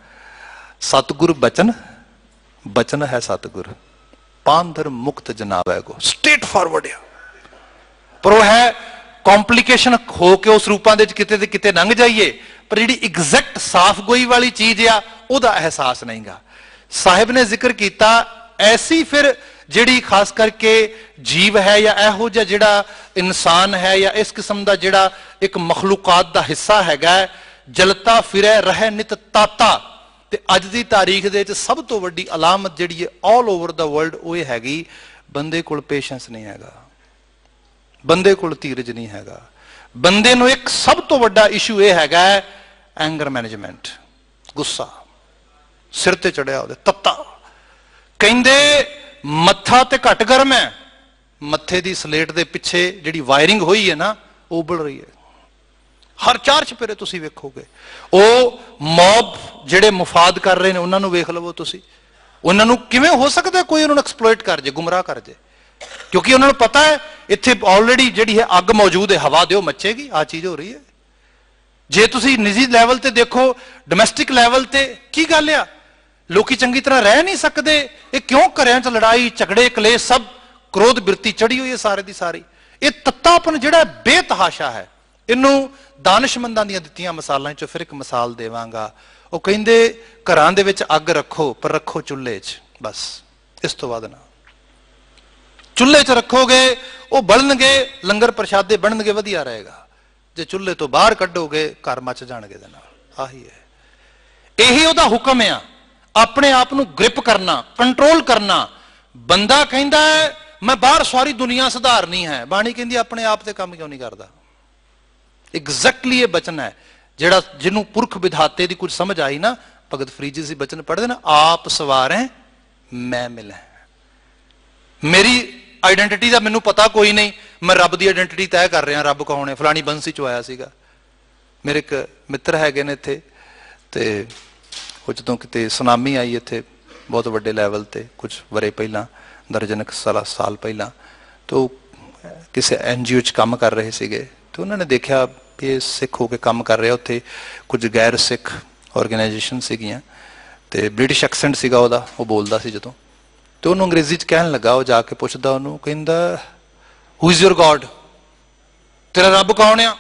सतगुर बचन, बचन है सतगुर, पांधर मुक्त जनावै गो। स्ट्रेट फॉरवर्ड है, पर वो है कॉम्प्लीकेशन हो के उस रूपां दे किते किते लंघ जाइए, पर जिहड़ी एग्जैक्ट साफ गोई वाली चीज आ उहदा एहसास नहीं गा। साहिब ने जिक्र किया ऐसी फिर जिहड़ी खास करके जीव है या इहो जिहा जिहड़ा इंसान है या इस किस्म का जिहड़ा एक मखलूकात का हिस्सा हैगा, जलता फिरै रह नित ताता। ते अज दी तारीख दे सब तो वड्डी अलामत जिहड़ी है ऑल ओवर द वर्ल्ड वो हैगी ਬੰਦੇ ਕੋਲ ਪੇਸ਼ੈਂਸ ਨਹੀਂ ਹੈਗਾ, ਬੰਦੇ ਕੋਲ ਧੀਰਜ ਨਹੀਂ ਹੈਗਾ। ਬੰਦੇ ਨੂੰ ਇੱਕ ਸਭ ਤੋਂ ਵੱਡਾ ਇਸ਼ੂ ਇਹ ਹੈਗਾ ਐਂਗਰ ਮੈਨੇਜਮੈਂਟ, ਗੁੱਸਾ ਸਿਰ ਤੇ ਚੜਿਆ ਉਹਦੇ ਤੱਤਾ। ਕਹਿੰਦੇ ਮੱਥਾ ਤੇ ਘੱਟ ਗਰਮ ਹੈ, ਮੱਥੇ ਦੀ ਸਲੇਟ ਦੇ ਪਿੱਛੇ ਜਿਹੜੀ ਵਾਇਰਿੰਗ ਹੋਈ ਹੈ ਨਾ ਉਹ ਉਬਲ ਰਹੀ ਹੈ। ਹਰ 4 ਚੁਫੇਰੇ ਤੁਸੀਂ ਵੇਖੋਗੇ ਉਹ ਮੌਬ ਜਿਹੜੇ ਮੁਫਾਦ ਕਰ ਰਹੇ ਨੇ ਉਹਨਾਂ ਨੂੰ ਵੇਖ ਲਵੋ ਤੁਸੀਂ, ਉਹਨਾਂ ਨੂੰ ਕਿਵੇਂ ਹੋ ਸਕਦਾ ਕੋਈ ਉਹਨਾਂ ਨੂੰ ਐਕਸਪਲੋਇਟ ਕਰ ਜੇ, ਗੁੰਮਰਾਹ ਕਰ ਜੇ, ਕਿਉਂਕਿ ਉਹਨਾਂ ਨੂੰ ਪਤਾ ਹੈ ਇੱਥੇ ਆਲਰੇਡੀ ਜਿਹੜੀ ਹੈ ਅੱਗ ਮੌਜੂਦ ਹੈ, ਹਵਾ ਦਿਓ ਮੱਚੇਗੀ, ਆ ਚੀਜ਼ ਹੋ ਰਹੀ ਹੈ। ਜੇ ਤੁਸੀਂ ਨਿੱਜੀ ਲੈਵਲ ਤੇ ਦੇਖੋ, ਡੋਮੈਸਟਿਕ ਲੈਵਲ ਤੇ ਕੀ ਗੱਲ ਆ, ਲੋਕੀ ਚੰਗੀ ਤਰ੍ਹਾਂ ਰਹਿ ਨਹੀਂ ਸਕਦੇ। ਇਹ ਕਿਉਂ ਘਰਿਆਂ 'ਚ ਲੜਾਈ ਝਗੜੇ ਕਲੇਸ਼, ਸਭ ਕ੍ਰੋਧ ਬਿਰਤੀ ਚੜੀ ਹੋਈ ਹੈ ਸਾਰੇ ਦੀ ਸਾਰੀ। ਇਹ ਤੱਤਾਪਨ ਜਿਹੜਾ ਬੇਤਹਾਸ਼ਾ ਹੈ, ਇਹਨੂੰ ਦਾਨਿਸ਼ਮੰਦਾਂ ਦੀਆਂ ਦਿੱਤੀਆਂ ਮਿਸਾਲਾਂ 'ਚੋਂ ਫਿਰ ਇੱਕ ਮਿਸਾਲ ਦੇਵਾਂਗਾ। ਉਹ ਕਹਿੰਦੇ ਘਰਾਂ ਦੇ ਵਿੱਚ ਅੱਗ ਰੱਖੋ ਪਰ ਰੱਖੋ ਚੁੱਲ੍ਹੇ 'ਚ, ਬਸ ਇਸ ਤੋਂ ਬਾਅਦ ਨਾ। ਚੁੱਲ੍ਹੇ 'ਚ ਰੱਖੋਗੇ ਉਹ ਬਲਣਗੇ, ਲੰਗਰ ਪ੍ਰਸ਼ਾਦੇ ਬਣਨਗੇ, ਵਧੀਆ ਰਹੇਗਾ। ਜੇ ਚੁੱਲ੍ਹੇ ਤੋਂ ਬਾਹਰ ਕੱਢੋਗੇ ਘਰ ਮੱਚ ਜਾਣਗੇ ਦੇ ਨਾਲ। ਆਹੀ ਹੈ, ਇਹੀ ਉਹਦਾ ਹੁਕਮ ਆ, ਆਪਣੇ ਆਪ ਨੂੰ ਗ੍ਰਿਪ ਕਰਨਾ, ਕੰਟਰੋਲ ਕਰਨਾ। ਬੰਦਾ ਕਹਿੰਦਾ ਹੈ ਮੈਂ ਬਾਹਰ ਸਾਰੀ ਦੁਨੀਆ ਸੁਧਾਰਨੀ ਹੈ, ਬਾਣੀ ਕਹਿੰਦੀ ਆਪਣੇ ਆਪ ਤੇ ਕੰਮ ਕਿਉਂ ਨਹੀਂ ਕਰਦਾ। ਐਗਜ਼ੈਕਟਲੀ ਇਹ ਬਚਨ ਹੈ ਜਿਹੜਾ ਜਿਹਨੂੰ ਪੁਰਖ ਵਿਧਾਤੇ ਦੀ ਕੁਝ ਸਮਝ ਆਈ ਨਾ, ਭਗਤ ਫਰੀਦ ਜੀ ਸੀ ਬਚਨ ਪੜ੍ਹਦੇ ਨਾ, ਆਪ ਸਵਾਰੈ ਮੈਂ ਮਿਲੈ। ਮੇਰੀ ਆਈਡੈਂਟੀਟੀ ਦਾ ਮੈਨੂੰ ਪਤਾ ਕੋਈ ਨਹੀਂ, ਮੈਂ ਰੱਬ ਦੀ ਆਈਡੈਂਟਿਟੀ ਤੈਅ ਕਰ ਰਿਹਾ। ਰੱਬ ਕੌਣ ਹੈ? ਫਲਾਣੀ ਬੰਸੀ ਚੋਂ ਆਇਆ ਸੀਗਾ। ਮੇਰੇ ਇੱਕ ਮਿੱਤਰ ਹੈਗੇ ਨੇ ਇੱਥੇ, ਤੇ ਉਹ ਜਦੋਂ ਕਿਤੇ ਸੁਨਾਮੀ ਆਈ ਇੱਥੇ ਬਹੁਤ ਵੱਡੇ ਲੈਵਲ ਤੇ ਕੁਝ ਵਰੇ ਪਹਿਲਾਂ, ਦਰਜਨਕ ਸਾਲ ਪਹਿਲਾਂ, ਤੇ ਉਹ ਕਿਸੇ NGO 'ਚ ਕੰਮ ਕਰ ਰਹੇ ਸੀਗੇ। ਤੇ ਉਹਨਾਂ ਨੇ ਦੇਖਿਆ ਵੀ ਇਹ ਸਿੱਖ ਹੋ ਕੇ ਕੰਮ ਕਰ ਰਿਹਾ, ਉੱਥੇ ਕੁਝ ਗੈਰ ਸਿੱਖ ਆਰਗੇਨਾਈਜੇਸ਼ਨ ਸੀਗੀਆਂ, ਤੇ ਬ੍ਰਿਟਿਸ਼ ਐਕਸੈਂਟ ਸੀਗਾ ਉਹਦਾ, ਉਹ ਬੋਲਦਾ ਸੀ ਜਦੋਂ, ਤੇ ਉਹਨੂੰ ਅੰਗਰੇਜ਼ੀ 'ਚ ਕਹਿਣ ਲੱਗਾ। ਉਹ ਜਾ ਕੇ ਪੁੱਛਦਾ ਉਹਨੂੰ, ਕਹਿੰਦਾ ਹੂ ਇਜ਼ ਯੋਰ ਗॉड, ਤੇਰਾ ਰੱਬ ਕੌਣ ਆ?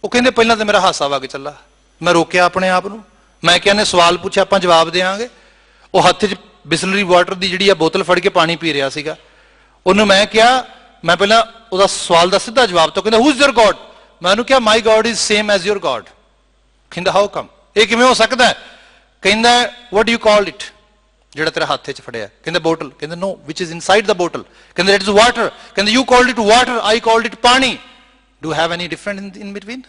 ਉਹ ਕਹਿੰਦੇ ਪਹਿਲਾਂ ਤਾਂ ਮੇਰਾ ਹਾਸਾ ਵਗ ਚੱਲਾ, ਮੈਂ ਰੋਕਿਆ ਆਪਣੇ ਆਪ ਨੂੰ, ਮੈਂ ਕਿਹਾ ਨੇ ਸਵਾਲ ਪੁੱਛਿਆ ਆਪਾਂ ਜਵਾਬ ਦੇਵਾਂਗੇ। ਉਹ ਹੱਥ 'ਚ ਬਿਸਲਰੀ ਵਾਟਰ ਦੀ ਜਿਹੜੀ ਆ ਬੋਤਲ ਫੜ ਕੇ ਪਾਣੀ ਪੀ ਰਿਹਾ ਸੀਗਾ। ਉਹਨੂੰ ਮੈਂ ਕਿਹਾ, ਮੈਂ ਪਹਿਲਾਂ ਉਹਦਾ ਸਵਾਲ ਦਾ ਸਿੱਧਾ ਜਵਾਬ ਤੋਂ, ਕਹਿੰਦਾ ਹੂ ਇਜ਼ ਯੋਰ ਗॉड। ਮੈਂ ਉਹਨੂੰ ਕਿਹਾ my God is same as your God. ਕਹਿੰਦਾ ਹਾਊ ਕਮ, ਇਹ ਕਿਵੇਂ ਹੋ ਸਕਦਾ? ਕਹਿੰਦਾ ਵਾਟ ਯੂ ਕਾਲ ਇਟ, ਜਿਹੜਾ ਤੇਰਾ ਹੱਥ 'ਚ ਫੜਿਆ? ਕਹਿੰਦਾ ਬੋਟਲ। ਕਹਿੰਦਾ no, which is inside the bottle. ਕਹਿੰਦਾ ਇਟ ਇਜ਼ ਵਾਟਰ। ਕਹਿੰਦਾ you called it water, I called it pani. Do have any different in between?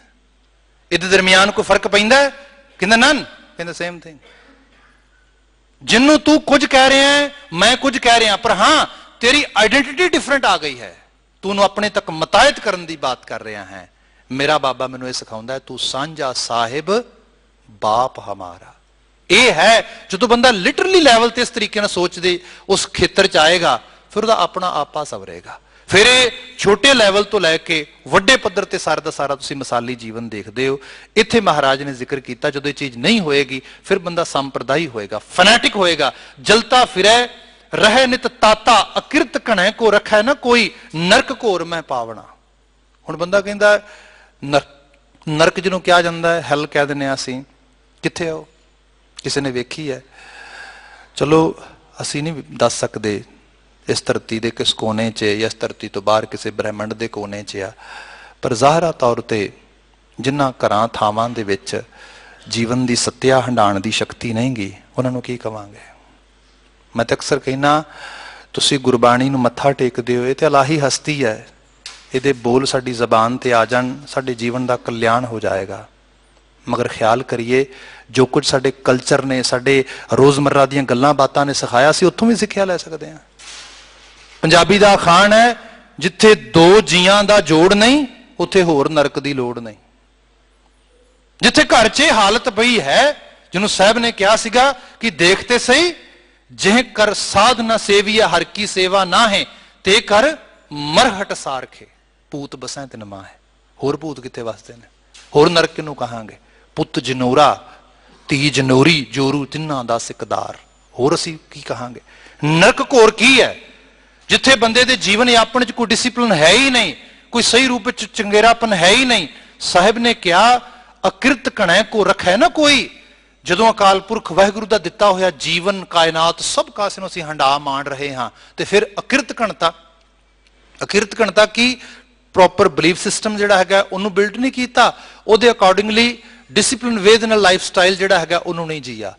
ਇਹਦੇ ਦਰਮਿਆਨ ਕੋਈ ਫਰਕ ਪੈਂਦਾ? ਕਹਿੰਦਾ ਨਨ। ਕਹਿੰਦਾ ਸੇਮ ਥਿੰਗ। ਜਿਹਨੂੰ ਤੂੰ ਕੁਝ ਕਹਿ ਰਿਹਾ ਹੈ, ਮੈਂ ਕੁਝ ਕਹਿ ਰਿਹਾ, ਪਰ ਹਾਂ ਤੇਰੀ ਆਈਡੈਂਟਿਟੀ ਡਿਫਰੈਂਟ ਆ ਗਈ ਹੈ। ਤੂੰ ਉਹਨੂੰ ਆਪਣੇ ਤੱਕ ਮਤਾਇਤ ਕਰਨ ਦੀ ਬਾਤ ਕਰ ਰਿਹਾ ਹੈ। ਮੇਰਾ ਬਾਬਾ ਮੈਨੂੰ ਇਹ ਸਿਖਾਉਂਦਾ ਹੈ, ਤੂੰ ਸਾਂਝਾ ਸਾਹਿਬ ਬਾਪ ਹਮਾਰਾ। ਇਹ ਹੈ ਜਦੋਂ ਬੰਦਾ ਲਿਟਰਲੀ ਲੈਵਲ ਤੇ ਇਸ ਤਰੀਕੇ ਨਾਲ ਸੋਚਦੇ ਉਸ ਖੇਤਰ 'ਚ ਆਏਗਾ, ਫਿਰ ਉਹਦਾ ਆਪਣਾ ਆਪਾ ਸਵਰੇਗਾ। ਫਿਰ ਇਹ ਛੋਟੇ ਲੈਵਲ ਤੋਂ ਲੈ ਕੇ ਵੱਡੇ ਪੱਧਰ ਤੇ ਸਾਰਾ ਦਾ ਸਾਰਾ ਤੁਸੀਂ ਮਿਸਾਲੀ ਜੀਵਨ ਦੇਖਦੇ ਹੋ। ਇੱਥੇ ਮਹਾਰਾਜ ਨੇ ਜ਼ਿਕਰ ਕੀਤਾ, ਜਦੋਂ ਇਹ ਚੀਜ਼ ਨਹੀਂ ਹੋਏਗੀ ਫਿਰ ਬੰਦਾ ਸੰਪਰਦਾਈ ਹੋਏਗਾ, ਫੈਨੈਟਿਕ ਹੋਏਗਾ। ਜਲਤਾ ਫਿਰੈ ਰਹਿ ਨਿਤ ਤਾਤਾ, ਅਕਿਰਤ ਘਣੈ ਕੋ ਰੱਖੈ ਨਾ ਕੋਈ, ਨਰਕ ਘੋਰ ਮੈਂ ਪਾਵਣਾ। ਹੁਣ ਬੰਦਾ ਕਹਿੰਦਾ ਨਰਕ ਜਿਹਨੂੰ ਕਿਹਾ ਜਾਂਦਾ ਹੈ, ਹੈਲ ਕਹਿ ਦਿੰਦੇ ਹਾਂ ਅਸੀਂ, ਕਿੱਥੇ ਆ ਉਹ? ਕਿਸੇ ਨੇ ਵੇਖੀ ਹੈ? ਚਲੋ ਅਸੀਂ ਨਹੀਂ ਦੱਸ ਸਕਦੇ ਇਸ ਧਰਤੀ ਦੇ ਕਿਸ ਕੋਨੇ 'ਚ ਜਾਂ ਇਸ ਧਰਤੀ ਤੋਂ ਬਾਹਰ ਕਿਸੇ ਬ੍ਰਹਿਮੰਡ ਦੇ ਕੋਨੇ 'ਚ ਆ, ਪਰ ਜ਼ਾਹਰਾ ਤੌਰ ਤੇ ਜਿਨ੍ਹਾਂ ਘਰਾਂ ਥਾਵਾਂ ਦੇ ਵਿੱਚ ਜੀਵਨ ਦੀ ਸੱਤਿਆ ਹੰਡਾਉਣ ਦੀ ਸ਼ਕਤੀ ਨਹੀਂ ਗੀ, ਉਹਨਾਂ ਨੂੰ ਕੀ ਕਵਾਂਗੇ? ਮੈਂ ਤਾਂ ਅਕਸਰ ਕਹਿਣਾ, ਤੁਸੀਂ ਗੁਰਬਾਣੀ ਨੂੰ ਮੱਥਾ ਟੇਕਦੇ ਹੋ, ਇਹ ਤੇ ਇਲਾਹੀ ਹਸਤੀ ਹੈ, ਇਹਦੇ ਬੋਲ ਸਾਡੀ ਜ਼ਬਾਨ ਤੇ ਆ ਜਾਣ, ਸਾਡੇ ਜੀਵਨ ਦਾ ਕਲਿਆਣ ਹੋ ਜਾਏਗਾ। ਮਗਰ ਖਿਆਲ ਕਰੀਏ, ਜੋ ਕੁਝ ਸਾਡੇ ਕਲਚਰ ਨੇ, ਸਾਡੇ ਰੋਜ਼ਮर्रा ਦੀਆਂ ਗੱਲਾਂ ਬਾਤਾਂ ਨੇ ਸਿਖਾਇਆ, ਸੀ ਉੱਥੋਂ ਵੀ ਸਿੱਖਿਆ ਲੈ ਸਕਦੇ ਹਾਂ। ਪੰਜਾਬੀ ਦਾ ਅਖਾਣ ਹੈ, ਜਿੱਥੇ ਦੋ ਜੀਆਂ ਦਾ ਜੋੜ ਨਹੀਂ, ਉੱਥੇ ਹੋਰ ਨਰਕ ਦੀ ਲੋੜ ਨਹੀਂ। ਜਿੱਥੇ ਘਰ 'ਚ ਹਾਲਤ ਪਈ ਹੈ, ਜਿਹਨੂੰ ਸਾਹਿਬ ਨੇ ਕਿਹਾ ਸੀਗਾ ਕਿ ਦੇਖਤੇ ਸਹੀ, ਜਿਹ ਕਰ ਸਾਧ ਨਾ ਸੇਵੀਆ ਹਰ ਕੀ ਸੇਵਾ ਨਾ ਹੈ, ਤੇ ਕਰ ਮਰਹਟ ਸਾਰਖੇ ਭੂਤ ਬਸੈ ਤਿਨ ਮਾਹ ਹੈ। ਹੋਰ ਭੂਤ ਕਿੱਥੇ ਵਸਦੇ ਨੇ? ਹੋਰ ਨਰਕ ਕਿਹਨੂੰ ਕਹਾਂਗੇ? ਪੁੱਤ ਜਨੋਰਾ, ਧੀ ਜਨੋਰੀ, ਜੋਰੂ ਤਿੰਨਾਂ ਦਾ ਸਿਕਦਾਰ, ਹੋਰ ਅਸੀਂ ਕੀ ਕਹਾਂਗੇ? ਨਰਕ ਘੋਰ ਕੀ ਹੈ? ਜਿੱਥੇ ਬੰਦੇ ਦੇ ਜੀਵਨ ਯਾਪਨ 'ਚ ਕੋਈ ਡਿਸਿਪਲਿਨ ਹੈ ਹੀ ਨਹੀਂ, ਕੋਈ ਸਹੀ ਰੂਪ ਵਿੱਚ ਚੰਗੇਰਾਪਨ ਹੈ ਹੀ ਨਹੀਂ। ਸਾਹਿਬ ਨੇ ਕਿਹਾ ਅਕਿਰਤ ਘਣੈ ਕੋ ਰੱਖੈ ਨਾ ਕੋਈ। ਜਦੋਂ ਅਕਾਲ ਪੁਰਖ ਵਾਹਿਗੁਰੂ ਦਾ ਦਿੱਤਾ ਹੋਇਆ ਜੀਵਨ, ਕਾਇਨਾਤ, ਸਭ ਕਾਸੇ ਨੂੰ ਅਸੀਂ ਹੰਡਾ ਮਾਣ ਰਹੇ ਹਾਂ, ਤੇ ਫਿਰ ਅਕਿਰਤ ਘਣਤਾ ਕੀ? ਪ੍ਰੋਪਰ ਬਲੀਫ ਸਿਸਟਮ ਜਿਹੜਾ ਹੈਗਾ ਉਹਨੂੰ ਬਿਲਡ ਨਹੀਂ ਕੀਤਾ, ਉਹਦੇ ਅਕੋਰਡਿੰਗਲੀ ਡਿਸਿਪਲਿਨ ਵੇ ਦੇ ਨਾਲ ਲਾਈਫ ਸਟਾਈਲ ਜਿਹੜਾ ਹੈਗਾ ਉਹਨੂੰ ਨਹੀਂ ਜੀਆ।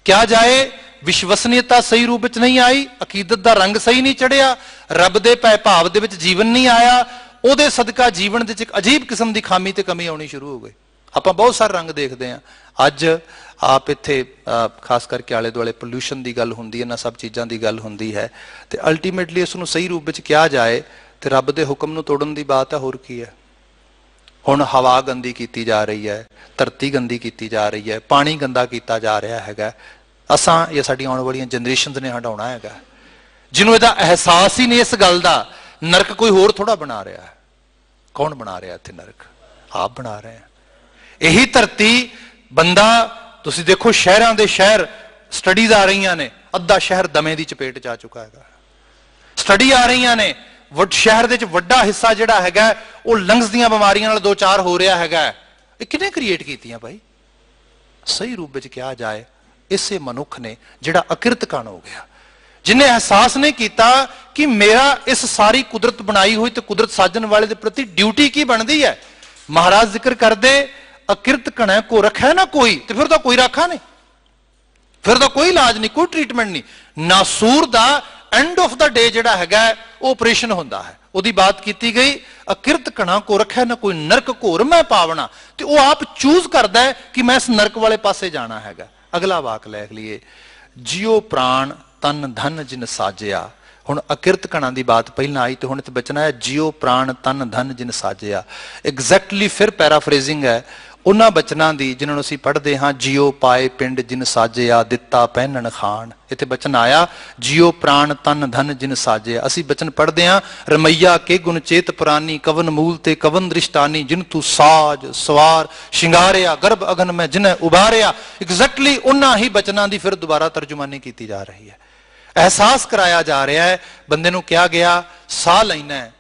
ਕਿਹਾ ਜਾਏ ਵਿਸ਼ਵਸਨੀयਤਾ ਸਹੀ ਰੂਪ ਵਿੱਚ ਨਹੀਂ ਆਈ, ਅਕੀਦਤ ਦਾ ਰੰਗ ਸਹੀ ਨਹੀਂ ਚੜਿਆ, ਰੱਬ ਦੇ ਭੈ ਭਾਵ ਦੇ ਵਿੱਚ ਜੀਵਨ ਨਹੀਂ ਆਇਆ, ਉਹਦੇ ਸਦਕਾ ਜੀਵਨ ਦੇ ਵਿੱਚ ਇੱਕ ਅਜੀਬ ਕਿਸਮ ਦੀ ਖਾਮੀ ਤੇ ਕਮੀ ਆਉਣੀ ਸ਼ੁਰੂ ਹੋ ਗਈ। ਆਪਾਂ ਬਹੁਤ ਸਾਰੇ ਰੰਗ ਦੇਖਦੇ ਹਾਂ ਅੱਜ। ਆਪ ਇੱਥੇ ਖਾਸ ਕਰਕੇ ਆਲੇ ਦੁਆਲੇ ਪੋਲਿਊਸ਼ਨ ਦੀ ਗੱਲ ਹੁੰਦੀ ਹੈ, ਇਹਨਾਂ ਸਭ ਚੀਜ਼ਾਂ ਦੀ ਗੱਲ ਹੁੰਦੀ ਹੈ, ਤੇ ਅਲਟੀਮੇਟਲੀ ਇਸ ਨੂੰ ਸਹੀ ਰੂਪ ਵਿੱਚ ਕਿਹਾ ਜਾਏ ਤੇ ਰੱਬ ਦੇ ਹੁਕਮ ਨੂੰ ਤੋੜਨ ਦੀ ਬਾਤ ਹੈ, ਹੋਰ ਕੀ ਹੈ। ਹੁਣ ਹਵਾ ਗੰਦੀ ਕੀਤੀ ਜਾ ਰਹੀ ਹੈ, ਧਰਤੀ ਗੰਦੀ ਕੀਤੀ ਜਾ ਰਹੀ ਹੈ, ਪਾਣੀ ਗੰਦਾ ਕੀਤਾ ਜਾ ਰਿਹਾ ਹੈਗਾ। ਅਸਾਂ ਇਹ ਸਾਡੀਆਂ ਆਉਣ ਵਾਲੀਆਂ ਜਨਰੇਸ਼ਨਸ ਨੇ ਹਟਾਉਣਾ ਹੈਗਾ, ਜਿਹਨੂੰ ਇਹਦਾ ਅਹਿਸਾਸ ਹੀ ਨਹੀਂ ਇਸ ਗੱਲ ਦਾ। ਨਰਕ ਕੋਈ ਹੋਰ ਥੋੜਾ ਬਣਾ ਰਿਹਾ ਹੈ। ਕੌਣ ਬਣਾ ਰਿਹਾ ਇੱਥੇ ਨਰਕ? ਆਪ ਬਣਾ ਰਹੇ ਆ। ਇਹੀ ਧਰਤੀ ਬੰਦਾ, ਤੁਸੀਂ ਦੇਖੋ ਸ਼ਹਿਰਾਂ ਦੇ ਸ਼ਹਿਰ, ਸਟੱਡੀਜ਼ ਆ ਰਹੀਆਂ ਨੇ, ਅੱਧਾ ਸ਼ਹਿਰ ਦਮੇ ਦੀ ਚਪੇਟ ਚ ਆ ਚੁੱਕਾ ਹੈਗਾ। ਸਟੱਡੀ ਆ ਰਹੀਆਂ ਨੇ, ਸ਼ਹਿਰ ਦੇ ਵਿੱਚ ਵੱਡਾ ਹਿੱਸਾ ਜਿਹੜਾ ਹੈਗਾ ਉਹ ਲੰਗਸ ਦੀਆਂ ਬਿਮਾਰੀਆਂ ਨਾਲ ਦੋ ਚਾਰ ਹੋ ਰਿਹਾ ਹੈਗਾ। ਇਹ ਕਿਹਨੇ ਕ੍ਰੀਏਟ ਕੀਤੀਆਂ ਭਾਈ? ਸਹੀ ਰੂਪ ਵਿੱਚ ਕਿਹਾ ਜਾਏ ਇਸੇ ਮਨੁੱਖ ਨੇ, ਜਿਹੜਾ ਅਕਿਰਤਕਣ ਹੋ ਗਿਆ, ਜਿਹਨੇ ਅਹਿਸਾਸ ਨਹੀਂ ਕੀਤਾ ਕਿ ਮੇਰਾ ਇਸ ਸਾਰੀ ਕੁਦਰਤ ਬਣਾਈ ਹੋਈ ਤੇ ਕੁਦਰਤ ਸਾਜਣ ਵਾਲੇ ਦੇ ਪ੍ਰਤੀ ਡਿਊਟੀ ਕੀ ਬਣਦੀ ਹੈ। ਮਹਾਰਾਜ ਜ਼ਿਕਰ ਕਰਦੇ, ਅਕਿਰਤਕਣ ਕੋ ਰੱਖਿਆ ਨਾ ਕੋਈ, ਤੇ ਫਿਰ ਤਾਂ ਕੋਈ ਰਾਖਾ ਨਹੀਂ, ਫਿਰ ਤਾਂ ਕੋਈ ਇਲਾਜ ਨਹੀਂ, ਕੋਈ ਟ੍ਰੀਟਮੈਂਟ ਨਹੀਂ। ਨਾਸੂਰ ਦਾ ਐਂਡ ਆਫ ਦਾ ਡੇ ਜਿਹੜਾ ਹੈਗਾ ਉਹ ਆਪਰੇਸ਼ਨ ਹੁੰਦਾ ਹੈ। ਉਹਦੀ ਬਾਤ ਕੀਤੀ ਗਈ, ਅਕਿਰਤਕਣਾ ਕੋ ਰੱਖਿਆ ਨਾ ਕੋਈ ਨਰਕ ਘੋਰ ਮੈਂ ਪਾਵਣਾ, ਤੇ ਉਹ ਆਪ ਚੂਜ਼ ਕਰਦਾ ਹੈ ਕਿ ਮੈਂ ਇਸ ਨਰਕ ਵਾਲੇ ਪਾਸੇ ਜਾਣਾ ਹੈਗਾ। ਅਗਲਾ ਵਾਕ ਲਿਖ ਲਈਏ, ਜਿਉ ਪ੍ਰਾਣ ਤਨ ਧਨ ਜਿਨ ਸਾਜਿਆ। ਹੁਣ ਅਕਿਰਤਕਣਾਂ ਦੀ ਬਾਤ ਪਹਿਲਾਂ ਆਈ ਤੇ ਹੁਣ ਇੱਥੇ ਬਚਣਾ ਹੈ ਜਿਉ ਪ੍ਰਾਣ ਤਨ ਧਨ ਜਿਨ ਸਾਜਿਆ। ਐਗਜ਼ੈਕਟਲੀ ਫਿਰ ਪੈਰਾਫਰੇਜ਼ਿੰਗ ਹੈ ਉਹਨਾਂ ਬਚਨਾਂ ਦੀ ਜਿਨ੍ਹਾਂ ਨੂੰ ਅਸੀਂ ਪੜ੍ਹਦੇ ਹਾਂ, ਜਿਉ ਪਾਏ ਪਿੰਡ ਜਿਨ ਸਾਜਿਆ ਦਿੱਤਾ ਪਹਿਨਣ ਖਾਨ। ਇੱਥੇ ਬਚਨ ਆਇਆ ਜਿਉ ਪ੍ਰਾਣ ਤਨ ਧਨ ਜਿਨ ਸਾਜਿਆ। ਅਸੀਂ ਬਚਨ ਪੜ੍ਹਦੇ ਹਾਂ, ਰਮਈਆ ਕੇ ਗੁਣ ਚੇਤ ਪੁਰਾਨੀ ਕਵਨ ਮੂਲ ਤੇ ਕਵਨ ਦ੍ਰਿਸ਼ਟਾਨੀ ਜਿਨ ਤੂੰ ਸਾਜ ਸਵਾਰ ਸ਼ਿੰਗਾਰਿਆ ਗਰਭ ਅਗਨ ਮੈਂ ਜਿਨ੍ਹਾਂ ਉਭਾਰਿਆ। ਐਗਜ਼ੈਕਟਲੀ ਉਹਨਾਂ ਹੀ ਬਚਨਾਂ ਦੀ ਫਿਰ ਦੁਬਾਰਾ ਤਰਜਮਾਨੀ ਕੀਤੀ ਜਾ ਰਹੀ ਹੈ। ਅਹਿਸਾਸ ਕਰਾਇਆ ਜਾ ਰਿਹਾ ਹੈ ਬੰਦੇ ਨੂੰ, ਕਿਹਾ ਗਿਆ ਸਾਹ ਲੈਣਾ ਹੈ,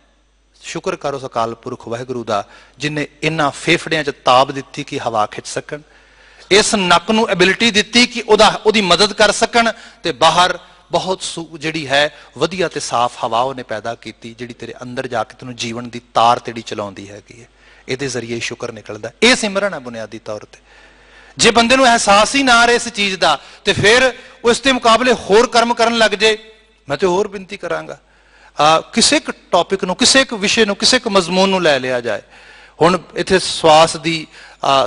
ਸ਼ੁਕਰ ਕਰੋ ਉਸ ਅਕਾਲ ਪੁਰਖ ਵਾਹਿਗੁਰੂ ਦਾ ਜਿਹਨੇ ਇਹਨਾਂ ਫੇਫੜਿਆਂ 'ਚ ਤਾਬ ਦਿੱਤੀ ਕਿ ਹਵਾ ਖਿੱਚ ਸਕਣ, ਇਸ ਨੱਕ ਨੂੰ ਐਬਿਲਿਟੀ ਦਿੱਤੀ ਕਿ ਉਹਦੀ ਮਦਦ ਕਰ ਸਕਣ, ਤੇ ਬਾਹਰ ਬਹੁਤ ਜਿਹੜੀ ਹੈ ਵਧੀਆ ਤੇ ਸਾਫ਼ ਹਵਾ ਉਹਨੇ ਪੈਦਾ ਕੀਤੀ, ਜਿਹੜੀ ਤੇਰੇ ਅੰਦਰ ਜਾ ਕੇ ਤੈਨੂੰ ਜੀਵਨ ਦੀ ਤਾਰ ਤੇੜੀ ਚਲਾਉਂਦੀ ਹੈਗੀ ਹੈ। ਇਹਦੇ ਜ਼ਰੀਏ ਸ਼ੁਕਰ ਨਿਕਲਦਾ। ਇਹ ਸਿਮਰਨ ਹੈ ਬੁਨਿਆਦੀ ਤੌਰ ਤੇ। ਜੇ ਬੰਦੇ ਨੂੰ ਅਹਿਸਾਸ ਹੀ ਨਾ ਰਹੇ ਇਸ ਚੀਜ਼ ਦਾ, ਤੇ ਫਿਰ ਉਸ ਦੇ ਮੁਕਾਬਲੇ ਹੋਰ ਕਰਮ ਕਰਨ ਲੱਗ ਜੇ। ਮੈਂ ਤੇ ਹੋਰ ਬੇਨਤੀ ਕਰਾਂਗਾ, ਕਿਸੇ ਇੱਕ ਟੌਪਿਕ ਨੂੰ, ਕਿਸੇ ਇੱਕ ਵਿਸ਼ੇ ਨੂੰ, ਕਿਸੇ ਇੱਕ ਮਜ਼ਮੂਨ ਨੂੰ ਲੈ ਲਿਆ ਜਾਏ। ਹੁਣ ਇੱਥੇ ਸਵਾਸ ਦੀ,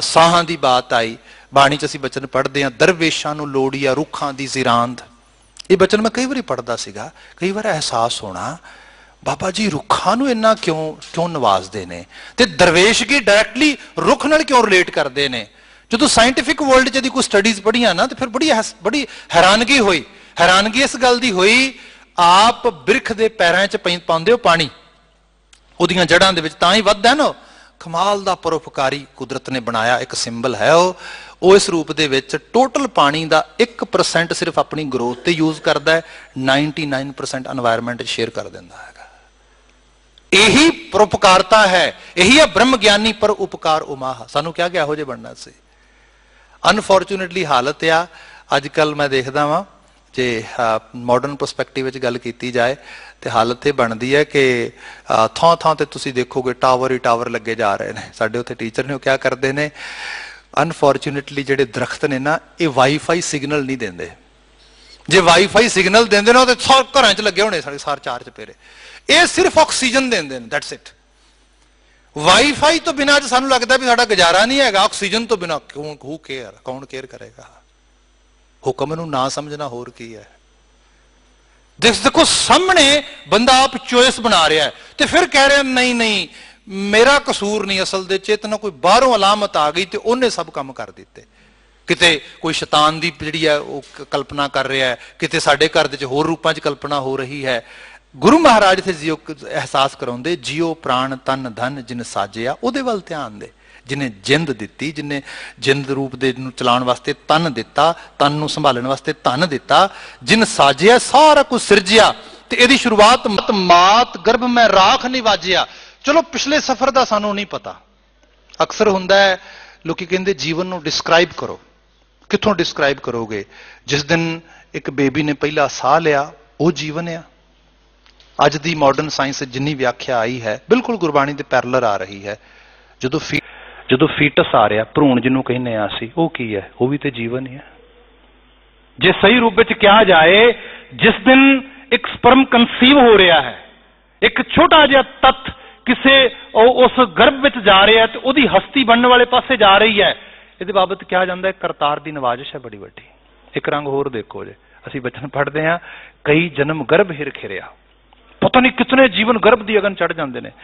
ਸਾਹਾਂ ਦੀ ਬਾਤ ਆਈ, ਬਾਣੀ 'ਚ ਅਸੀਂ ਬਚਨ ਪੜ੍ਹਦੇ ਹਾਂ, ਦਰਵੇਸ਼ਾਂ ਨੂੰ ਲੋੜੀ ਆ ਰੁੱਖਾਂ ਦੀ ਜ਼ਿਰਾਂਦ। ਇਹ ਬਚਨ ਮੈਂ ਕਈ ਵਾਰੀ ਪੜ੍ਹਦਾ ਸੀਗਾ, ਕਈ ਵਾਰ ਅਹਿਸਾਸ ਹੋਣਾ ਬਾਬਾ ਜੀ ਰੁੱਖਾਂ ਨੂੰ ਇੰਨਾ ਕਿਉਂ ਨਵਾਜ਼ਦੇ ਨੇ, ਤੇ ਦਰਵੇਸ਼ ਕੀ ਡਾਇਰੈਕਟਲੀ ਰੁੱਖ ਨਾਲ ਕਿਉਂ ਰਿਲੇਟ ਕਰਦੇ ਨੇ। ਜਦੋਂ ਸਾਇੰਟੀਫਿਕ ਵਰਲਡ 'ਚ ਇਹਦੀ ਕੋਈ ਸਟੱਡੀਜ਼ ਪੜ੍ਹੀਆਂ ਨਾ, ਤੇ ਫਿਰ ਬੜੀ ਹੈਰਾਨਗੀ ਹੋਈ। ਹੈਰਾਨਗੀ ਇਸ ਗੱਲ ਦੀ ਹੋਈ, ਆਪ ਬਿਰਖ ਦੇ ਪੈਰਾਂ 'ਚ ਪਾਉਂਦੇ ਹੋ ਪਾਣੀ, ਉਹਦੀਆਂ ਜੜ੍ਹਾਂ ਦੇ ਵਿੱਚ ਤਾਂ ਹੀ ਵੱਧਦਾ ਨਾ। ਕਮਾਲ ਦਾ ਪਰਉਪਕਾਰੀ ਕੁਦਰਤ ਨੇ ਬਣਾਇਆ ਇੱਕ ਸਿੰਬਲ ਹੈ ਉਹ ਇਸ ਰੂਪ ਦੇ ਵਿੱਚ ਟੋਟਲ ਪਾਣੀ ਦਾ 1% ਸਿਰਫ ਆਪਣੀ ਗਰੋਥ ਤੇ ਯੂਜ਼ ਕਰਦਾ ਹੈ, 99% এনवायरमेंट ਸ਼ੇਅਰ ਕਰ ਦਿੰਦਾ ਹੈਗਾ। ਇਹੀ ਪਰਉਪਕਾਰਤਾ ਹੈ, ਇਹੀ ਹੈ ਬ੍ਰਹਮ ਗਿਆਨੀ ਪਰ ਉਪਕਾਰ ਉਮਾਹ। ਸਾਨੂੰ ਕਿਹਾ ਗਿਆ ਇਹੋ ਜਿਹੇ ਬਣਨਾ ਸੀ। ਅਨਫੋਰਚੂਨੇਟਲੀ ਹਾਲਤ ਆ ਅੱਜ ਕੱਲ ਮੈਂ ਦੇਖਦਾ ਵਾਂ, ਜੇ ਮਾਡਰਨ ਪਰਸਪੈਕਟਿਵ ਵਿੱਚ ਗੱਲ ਕੀਤੀ ਜਾਏ ਤੇ ਹਾਲਤ ਇਹ ਬਣਦੀ ਹੈ ਕਿ ਥਾਂ ਥਾਂ ਤੇ ਤੁਸੀਂ ਦੇਖੋਗੇ ਟਾਵਰ ਹੀ ਟਾਵਰ ਲੱਗੇ ਜਾ ਰਹੇ ਨੇ। ਸਾਡੇ ਉੱਥੇ ਟੀਚਰ ਨੇ ਉਹ ਕਿਆ ਕਰਦੇ ਨੇ, ਅਨਫੋਰਚੂਨੇਟਲੀ ਜਿਹੜੇ ਦਰਖਤ ਨੇ ਨਾ, ਇਹ ਵਾਈਫਾਈ ਸਿਗਨਲ ਨਹੀਂ ਦਿੰਦੇ। ਜੇ ਵਾਈਫਾਈ ਸਿਗਨਲ ਦਿੰਦੇ ਨਾ, ਤੇ ਘਰਾਂ 'ਚ ਲੱਗੇ ਹੋਣੇ ਸਾਡੇ ਸਾਰ ਚਾਰ ਚਪੇਰੇ। ਇਹ ਸਿਰਫ ਆਕਸੀਜਨ ਦਿੰਦੇ ਨੇ, ਦੈਟਸ ਇਟ। ਵਾਈਫਾਈ ਤੋਂ ਬਿਨਾਂ ਅੱਜ ਸਾਨੂੰ ਲੱਗਦਾ ਵੀ ਸਾਡਾ ਗੁਜ਼ਾਰਾ ਨਹੀਂ ਹੈਗਾ, ਆਕਸੀਜਨ ਤੋਂ ਬਿਨਾਂ ਕੌਣ ਕੇਅਰ ਕਰੇਗਾ। ਹੁਕਮ ਨੂੰ ਨਾ ਸਮਝਣਾ ਹੋਰ ਕੀ ਹੈ। ਦੇਖੋ ਸਾਹਮਣੇ ਬੰਦਾ ਆਪ ਚੋਇਸ ਬਣਾ ਰਿਹਾ ਹੈ, ਤੇ ਫਿਰ ਕਹਿ ਰਿਹਾ ਨਹੀਂ ਮੇਰਾ ਕਸੂਰ ਨਹੀਂ, ਅਸਲ ਦੇ ਚੇਤਨਾ ਕੋਈ ਬਾਹਰੋਂ ਅਲਾਮਤ ਆ ਗਈ ਤੇ ਉਹਨੇ ਸਭ ਕੰਮ ਕਰ ਦਿੱਤੇ। ਕਿਤੇ ਕੋਈ ਸ਼ੈਤਾਨ ਦੀ ਜਿਹੜੀ ਹੈ ਉਹ ਕਲਪਨਾ ਕਰ ਰਿਹਾ ਹੈ, ਕਿਤੇ ਸਾਡੇ ਘਰ ਦੇ ਵਿੱਚ ਹੋਰ ਰੂਪਾਂ 'ਚ ਕਲਪਨਾ ਹੋ ਰਹੀ ਹੈ। ਗੁਰੂ ਮਹਾਰਾਜ ਇੱਥੇ ਜਿਉ ਅਹਿਸਾਸ ਕਰਾਉਂਦੇ, ਜਿਉ ਪ੍ਰਾਣ ਤਨ ਧਨ ਜਿਨ ਸਾਜਿਆ, ਉਹਦੇ ਵੱਲ ਧਿਆਨ ਦੇ, ਜਿਹਨੇ ਜਿੰਦ ਦਿੱਤੀ, ਜਿਹਨੇ ਜਿੰਦ ਰੂਪ ਦੇ ਨੂੰ ਚਲਾਉਣ ਵਾਸਤੇ ਤਨ ਦਿੱਤਾ, ਤਨ ਨੂੰ ਸੰਭਾਲਣ ਵਾਸਤੇ ਧਨ ਦਿੱਤਾ, ਜਿਨ ਸਾਜਿਆ ਸਾਰਾ ਕੁਝ ਸਿਰਜਿਆ, ਤੇ ਇਹਦੀ ਸ਼ੁਰੂਆਤ ਮਾਤ ਗਰਭ ਮੈਂ ਰਾਖ ਨਿਵਾਜਿਆ। ਚਲੋ ਪਿਛਲੇ ਸਫ਼ਰ ਦਾ ਸਾਨੂੰ ਨਹੀਂ ਪਤਾ। ਅਕਸਰ ਹੁੰਦਾ ਹੈ ਲੋਕੀ ਕਹਿੰਦੇ ਜੀਵਨ ਨੂੰ ਡਿਸਕ੍ਰਾਈਬ ਕਰੋ। ਕਿੱਥੋਂ ਡਿਸਕ੍ਰਾਈਬ ਕਰੋਗੇ? ਜਿਸ ਦਿਨ ਇੱਕ ਬੇਬੀ ਨੇ ਪਹਿਲਾ ਸਾਹ ਲਿਆ ਉਹ ਜੀਵਨ ਆ। ਅੱਜ ਦੀ ਮਾਡਰਨ ਸਾਇੰਸ ਜਿੰਨੀ ਵਿਆਖਿਆ ਆਈ ਹੈ ਬਿਲਕੁਲ ਗੁਰਬਾਣੀ ਦੇ ਪੈਰਲਰ ਆ ਰਹੀ ਹੈ। ਜਦੋਂ ਫੀਟਸ ਆ ਰਿਹਾ, ਭਰੂਣ ਜਿਹਨੂੰ ਕਹਿੰਦੇ ਆ ਅਸੀਂ, ਉਹ ਕੀ ਹੈ? ਉਹ ਵੀ ਤੇ ਜੀਵਨ ਹੀ ਹੈ। जे सही रूप में कहा जाए, जिस दिन एक स्पर्म कंसीव हो रहा है, एक छोटा जिहा तत्त किसे उस गर्भ में जा रहा है तो उसकी हस्ती बनने वाले पासे जा रही है, ये बाबत कहा जाता है करतार की नवाजिश है बड़ी वड्डी। एक रंग होर देखो जे, असी बचन पढ़ते हैं, कई जन्म गर्भ हिर खिरिया, पता नहीं कितने जीवन गर्भ की अगन चढ़ जाते हैं।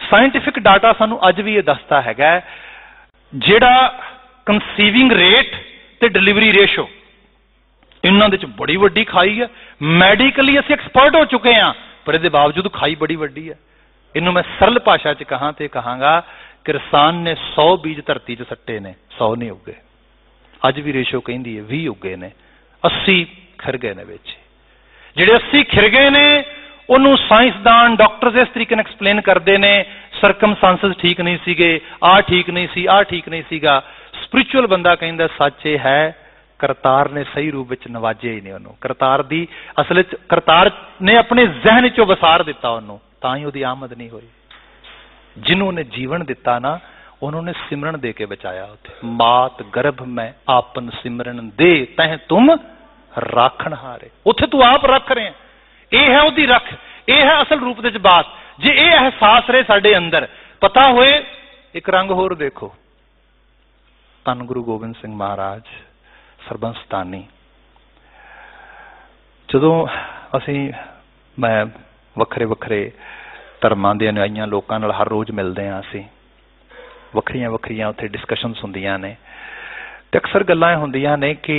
साइंटिफिक डाटा सानू अज भी ये दसता है, जेड़ा कंसीविंग रेट ते डिलीवरी रेशो इन्होंने बड़ी वड्डी खाई है। मैडिकली असी एक्सपर्ट हो चुके हैं, पर इसके बावजूद खाई बड़ी वड्डी है। इनू मैं सरल भाषा च कहां ते कहांगा, किसान ने 100 बीज धरती च सट्टे ने, 100 नहीं उगे। अज भी रेशो कहती है 20 उगे ने, 80 खिर गए ने विच। जिहड़े 80 खिर गए ने उन्होंने साइंसदान डॉक्टर्स इस तरीके ने एक्सप्लेन करते हैं, सरकमस्टांसिस ठीक नहीं सीगे, आ ठीक नहीं सी, आ ठीक नहीं सीगा। स्पिरिचुअल बंदा कहता सच ये है, करतार ने सही रूप में नवाजे ही नहीं उन्होंने। करतार दी असल करतार ने अपने जहन चो वसार दिता उन्होंने, तां ही उहदी आमद नहीं हुई। जिन्होंने जीवन दिता ना, उन्होंने सिमरन दे के बचाया। उथे मात गर्भ में आपन सिमरन दे, तह तुम राखण हारे। उथे तू आप रख रहे हैं, यह है उहदी रख, यह है असल रूप दे बात। जे ये एहसास रहे साडे अंदर, पता होए। एक रंग होर देखो, धन गुरु गोबिंद सिंह महाराज सरबंसतानी। जदों असी मैं वखरे वखरे धर्मां दे अनुयायियां लोकां नाल हर रोज मिलते हैं, असी वखरियां वखरियां उत्थे डिस्कशनस हुंदियां ने, ते अक्सर गल्लां हुंदियां ने कि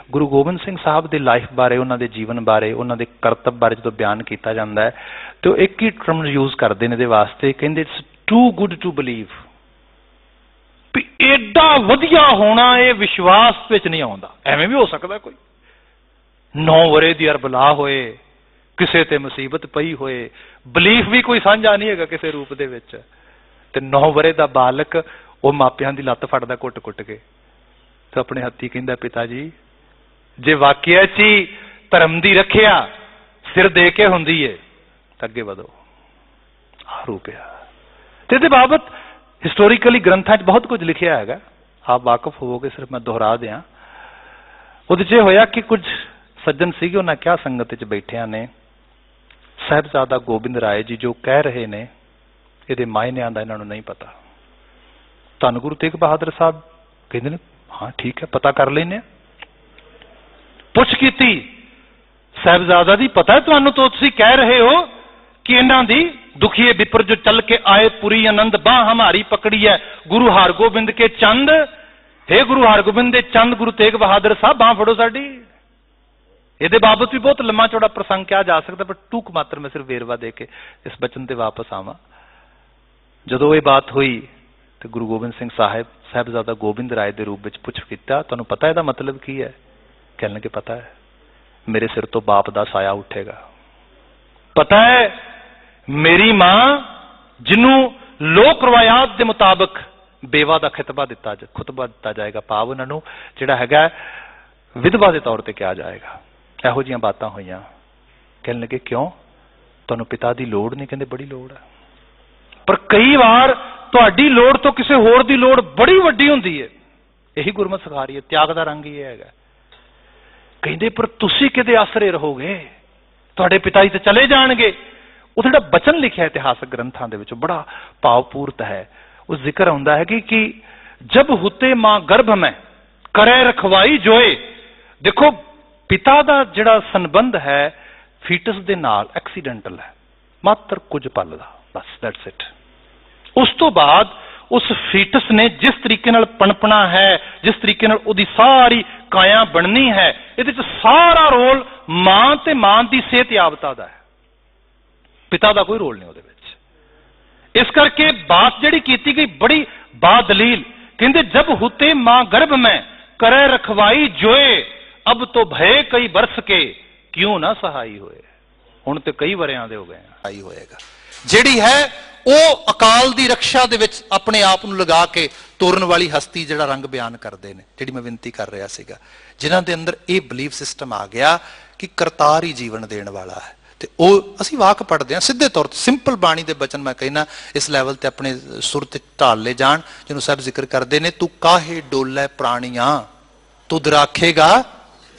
गुरु गोबिंद सिंह साहब की लाइफ बारे, उन्हां दे जीवन बारे, उन्हां दे करतब बारे जो बयान किया जाता है, तो एक ही टर्म यूज करते हैं वास्ते, कहते it's too good to believe. भी एडा वधिया होना ये विश्वास विच नहीं आउंदा। एवें भी हो सकता कोई 9 वरे दी अरबला होए, किसे ते मुसीबत पई होए, बिलीफ भी कोई साझा नहीं है किसी रूप दे विच, ते 9 वरे दा बालक वो मापियां दी लत्त फड़दा घुट घुट के, तो अपने हत्थी कहंदा पिता जी जे वाकया च ही धर्म दी रखिया सिर दे के हुंदी है तो अगे वधो। आ रूप है। ते इहदे बाबत हिस्टोरिकली ग्रंथां च बहुत कुछ लिखिया है, आप वाकफ होवोगे, सिर्फ मैं दोहरा दियां। उहदे च होया कि कुछ सज्जन सीगे, उन्हां क्या संगत च बैठिया ने, साहिबजादा गोबिंद राय जी जो कह रहे ने इहदे मायनिਆਂ ਦਾ इन्हां नूं नहीं पता। धन गुरु तेग बहादुर साहब कहंदे ने हाँ ठीक है, पता कर लेने। पुछ की साहिबजादा दी पता है तुहानू, तो तुसीं कह रहे हो कि इन्हां दी दुखिए विपर जो चल के आए पुरी आनंद, बाह हमारी पकड़ी है गुरु हरगोबिंद के चंद। हे गुरु हरगोबिंद दे चंद गुरु तेग बहादुर साहब बाह फड़ो साडी। ये बाबत भी बहुत लंबा चौड़ा प्रसंग किया जा सकता, पर टूक मात्र मैं सिर्फ वेरवा दे के इस बचन से वापस आवा। जदों ये बात हुई तो गुरु गोबिंद सिंह साहिबजादा गोबिंद राय के रूप में पुछ किया, तुहानू पता है मतलब की है? कहने के पता है, मेरे सिर तो बाप का साया उठेगा। पता है मेरी मां जिन्हों लोक रवायात के मुताबिक बेवा का खुतबा दिता जाएगा, भाव उन्होंने जिहड़ा हैगा विधवा के तौर पर किया जाएगा। ਇਹੋ ਜਿਹੀਆਂ बातां होईयां। कहने लगे क्यों, तुहानू पिता की लोड़ नहीं? कहते बड़ी लोड़ है, पर कई बार तुहाडी लोड़ तो किसी होर दी लोड़ बड़ी वड्डी हुंदी है। यही गुरमत सिखा रही है, त्याग का रंग ही है। कहते पर तुसी किदे आसरे रहोगे, तुहाडे पिता जी तो चले जाणगे। वो जिहड़ा बचन लिखिया इतिहासक ग्रंथां दे विच बड़ा भावपूर्त है। उस जिक्र आउंदा है कि जब हुते मां गर्भ में करे रखवाई जोए। देखो पिता का जिहड़ा संबंध है फीटस दे नाल एक्सीडेंटल है, मात्र कुछ पल का, बस दैट्स इट। उस तो बाद उस फीटस ने जिस तरीके नाल पनपना है, जिस तरीके नाल उहदी सारी काया बननी है, इहदे च सारा रोल मां ते मां दी सेहत याबता दा है, पिता का कोई रोल नहीं उहदे विच। इस करके बात जिहड़ी कीती गई बड़ी बादलील। कहंदे जब हुते मां गर्भ में करे रखवाई जोए, अब तो भय कई बरस के क्यों ना सहाई होए। हुण ते कई वरियां दे हो गए सहाई होएगा। जिहड़ी है वो अकाल दी रक्षा दे विच अपने आप नूं लगा के तोरन वाली हस्ती जिहड़ा रंग बयान करदे ने, जिहड़ी मैं विनती कर रहा सीगा, जिन्हां दे अंदर ये बिलीफ सिस्टम आ गया कि करतार ही जीवन देण वाला है। ते ਉਹ ਅਸੀਂ ਵਾਕ ਪੜਦੇ ਹਾਂ ਸਿੱਧੇ ਤੌਰ ਤੇ ਸਿੰਪਲ ਬਾਣੀ ਦੇ ਬਚਨ। ਮੈਂ ਕਹਿਣਾ ਇਸ ਲੈਵਲ ਤੇ ਆਪਣੇ ਸੁਰ ਤੇ ਢਾਲ ਲੈ ਜਾਣ, ਜਿਹਨੂੰ ਸਾਹਿਬ ਜ਼ਿਕਰ ਕਰਦੇ ਨੇ, ਤੂੰ ਕਾਹੇ ਡੋਲੇ ਪ੍ਰਾਣੀਆਂ ਤੁਧ ਰਾਖੇਗਾ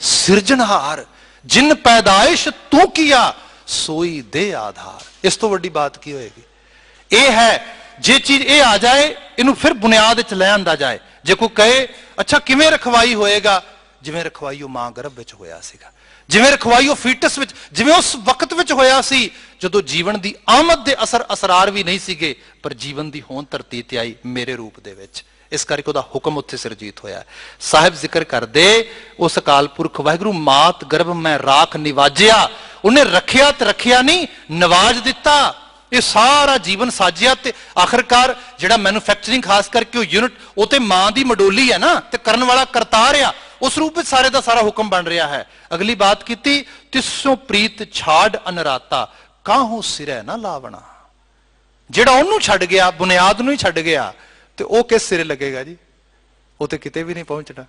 ਸਿਰਜਣਹਾਰ ਜਿਨ ਪੈਦਾਇਸ਼ ਤੂੰ ਕੀਆ ਸੋਈ ਦੇ ਆਧਾਰ। ਇਸ ਤੋਂ ਵੱਡੀ ਬਾਤ ਕੀ ਹੋਏਗੀ? ਇਹ ਹੈ ਜੇ ਚੀਜ਼ ਇਹ ਆ ਜਾਏ ਇਹਨੂੰ ਫਿਰ ਬੁਨਿਆਦ ਵਿੱਚ ਲੈ ਆਂਦਾ ਜਾਏ। ਜੇ ਕੋਈ ਕਹੇ ਅੱਛਾ ਕਿਵੇਂ ਰਖਵਾਈ ਹੋਏਗਾ, ਜਿਵੇਂ ਰਖਵਾਈ ਉਹ ਮਾਂ ਗਰਭ ਵਿੱਚ ਹੋਇਆ ਸੀਗਾ, ਜਿਵੇਂ ਰਖਵਾਈ ਉਹ ਫੀਟਸ ਵਿੱਚ, ਜਿਵੇਂ ਉਸ ਵਕਤ ਵਿੱਚ ਹੋਇਆ ਸੀ ਜਦੋਂ ਜੀਵਨ ਦੀ ਆਮਦ ਦੇ ਅਸਰਾਰ ਵੀ ਨਹੀਂ ਸੀਗੇ, ਪਰ ਜੀਵਨ ਦੀ ਹੋਂਦ ਧਰਤੀ ਤੇ ਆਈ ਮੇਰੇ ਰੂਪ ਦੇ ਵਿੱਚ। ਇਸ ਕਰਕੇ ਉਹਦਾ ਹੁਕਮ ਉੱਥੇ ਸਿਰਜੀਤ ਹੋਇਆ। ਸਾਹਿਬ ਜ਼ਿਕਰ ਕਰਦੇ ਉਸ ਅਕਾਲ ਪੁਰਖ ਵਾਹਿਗੁਰੂ ਮਾਤ ਗਰਭ ਮੈਂ ਰਾਖ ਨਿਵਾਜਿਆ, ਉਹਨੇ ਰੱਖਿਆ ਤੇ ਰੱਖਿਆ ਨਹੀਂ, ਨਵਾਜ ਦਿੱਤਾ। ਇਹ ਸਾਰਾ ਜੀਵਨ ਸਾਜਿਆ ਤੇ ਆਖਰਕਾਰ ਜਿਹੜਾ ਮੈਨੂਫੈਕਚਰਿੰਗ ਖਾਸ ਕਰਕੇ ਉਹ ਯੂਨਿਟ ਉਹ ਤੇ ਮਾਂ ਦੀ ਮਡੋਲੀ ਹੈ ਨਾ, ਤੇ ਕਰਨ ਵਾਲਾ ਕਰਤਾਰ ਆ, ਉਸ ਰੂਪ ਵਿੱਚ ਸਾਰੇ ਦਾ ਸਾਰਾ ਹੁਕਮ ਬਣ ਰਿਹਾ ਹੈ। ਅਗਲੀ ਬਾਤ ਕੀਤੀ ਤਿਸੋਂ ਪ੍ਰੀਤ ਛਾੜ ਅਨਰਾਤਾ ਕਾਹੂ ਸਿਰੇ ਨਾ ਲਾਵਣਾ। ਜਿਹੜਾ ਉਹਨੂੰ ਛੱਡ ਗਿਆ, ਬੁਨਿਆਦ ਨੂੰ ਹੀ ਛੱਡ ਗਿਆ, ਤੇ ਉਹ ਕਿਸ ਸਿਰੇ ਲੱਗੇਗਾ ਜੀ? ਉਹ ਤੇ ਕਿਤੇ ਵੀ ਨਹੀਂ ਪਹੁੰਚਣਾ,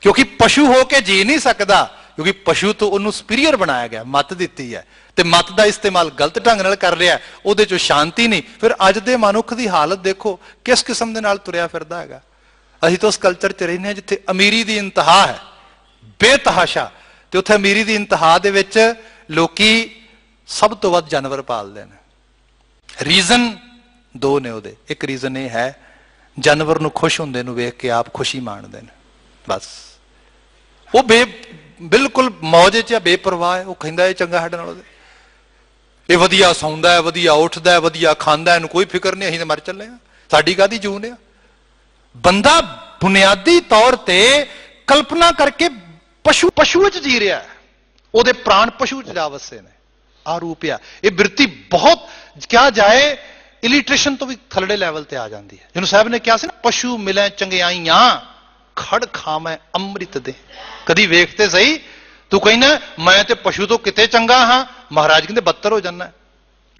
ਕਿਉਂਕਿ ਪਸ਼ੂ ਹੋ ਕੇ ਜੀ ਨਹੀਂ ਸਕਦਾ, ਕਿਉਂਕਿ ਪਸ਼ੂ ਤੋਂ ਉਹਨੂੰ ਸੁਪੀਰੀਅਰ ਬਣਾਇਆ ਗਿਆ, ਮੱਤ ਦਿੱਤੀ ਹੈ, ਤੇ ਮੱਤ ਦਾ ਇਸਤੇਮਾਲ ਗਲਤ ਢੰਗ ਨਾਲ ਕਰ ਰਿਹਾ, ਉਹਦੇ ਚੋਂ ਸ਼ਾਂਤੀ ਨਹੀਂ। ਫਿਰ ਅੱਜ ਦੇ ਮਨੁੱਖ ਦੀ ਹਾਲਤ ਦੇਖੋ ਕਿਸ ਕਿਸਮ ਦੇ ਨਾਲ ਤੁਰਿਆ ਫਿਰਦਾ ਹੈਗਾ। ਅਸੀਂ ਤਾਂ ਉਸ ਕਲਚਰ 'ਚ ਰਹਿੰਦੇ ਹਾਂ ਜਿੱਥੇ ਅਮੀਰੀ ਦੀ ਇੰਤਹਾ ਹੈ, ਬੇਤਹਾਸ਼ਾ, ਤੇ ਉੱਥੇ ਅਮੀਰੀ ਦੀ ਇੰਤਹਾ ਦੇ ਵਿੱਚ ਲੋਕੀ ਸਭ ਤੋਂ ਵੱਧ ਜਾਨਵਰ ਪਾਲਦੇ ਨੇ। ਰੀਜ਼ਨ ਦੋ ਨੇ ਉਹਦੇ। ਇੱਕ ਰੀਜ਼ਨ ਇਹ ਹੈ ਜਾਨਵਰ ਨੂੰ ਖੁਸ਼ ਹੁੰਦੇ ਨੂੰ ਵੇਖ ਕੇ ਆਪ ਖੁਸ਼ੀ ਮਾਣਦੇ ਨੇ, ਬਸ ਉਹ ਬਿਲਕੁਲ ਮੌਜ 'ਚ ਬੇਪਰਵਾਹ ਹੈ। ਉਹ ਕਹਿੰਦਾ ਇਹ ਚੰਗਾ ਸਾਡੇ ਨਾਲ, ਇਹ ਵਧੀਆ ਸੌਂਦਾ ਹੈ, ਵਧੀਆ ਉੱਠਦਾ ਹੈ, ਵਧੀਆ ਖਾਂਦਾ, ਇਹਨੂੰ ਕੋਈ ਫਿਕਰ ਨਹੀਂ, ਅਸੀਂ ਤਾਂ ਮਰ ਚੱਲੇ ਆ, ਸਾਡੀ ਕਾਹਦੀ ਜੂਨ ਆ। ਬੰਦਾ ਬੁਨਿਆਦੀ ਤੌਰ ਤੇ ਕਲਪਨਾ ਕਰਕੇ ਪਸ਼ੂ ਵਿੱਚ ਜੀ ਰਿਹਾ ਹੈ, ਉਹਦੇ ਪ੍ਰਾਣ ਪਸ਼ੂ 'ਚ ਜਾ ਵਸੇ ਨੇ। ਆ ਰੂਪ ਆ। ਇਹ ਬਿਰਤੀ ਬਹੁਤ ਕਿਹਾ ਜਾਏ ਇਲਿਟਰੇਸ਼ਨ ਤੋਂ ਵੀ ਥੱਲੜੇ ਲੈਵਲ ਤੇ ਆ ਜਾਂਦੀ ਹੈ। ਜਿਹਨੂੰ ਸਾਹਿਬ ਨੇ ਕਿਹਾ ਸੀ ਨਾ ਪਸ਼ੂ ਮਿਲੇ ਚੰਗਿਆਈਆਂ ਖੜ ਖਾਵੇਂ ਅੰਮ੍ਰਿਤ ਦੇ। ਕਦੀ ਵੇਖ ਤੇ ਸਹੀ, ਤੂੰ ਕਹਿੰਦਾ ਮੈਂ ਤੇ ਪਸ਼ੂ ਤੋਂ ਕਿਤੇ ਚੰਗਾ ਹਾਂ, ਮਹਾਰਾਜ ਕਹਿੰਦੇ ਬੱਤਰ ਹੋ ਜਾਣਾ,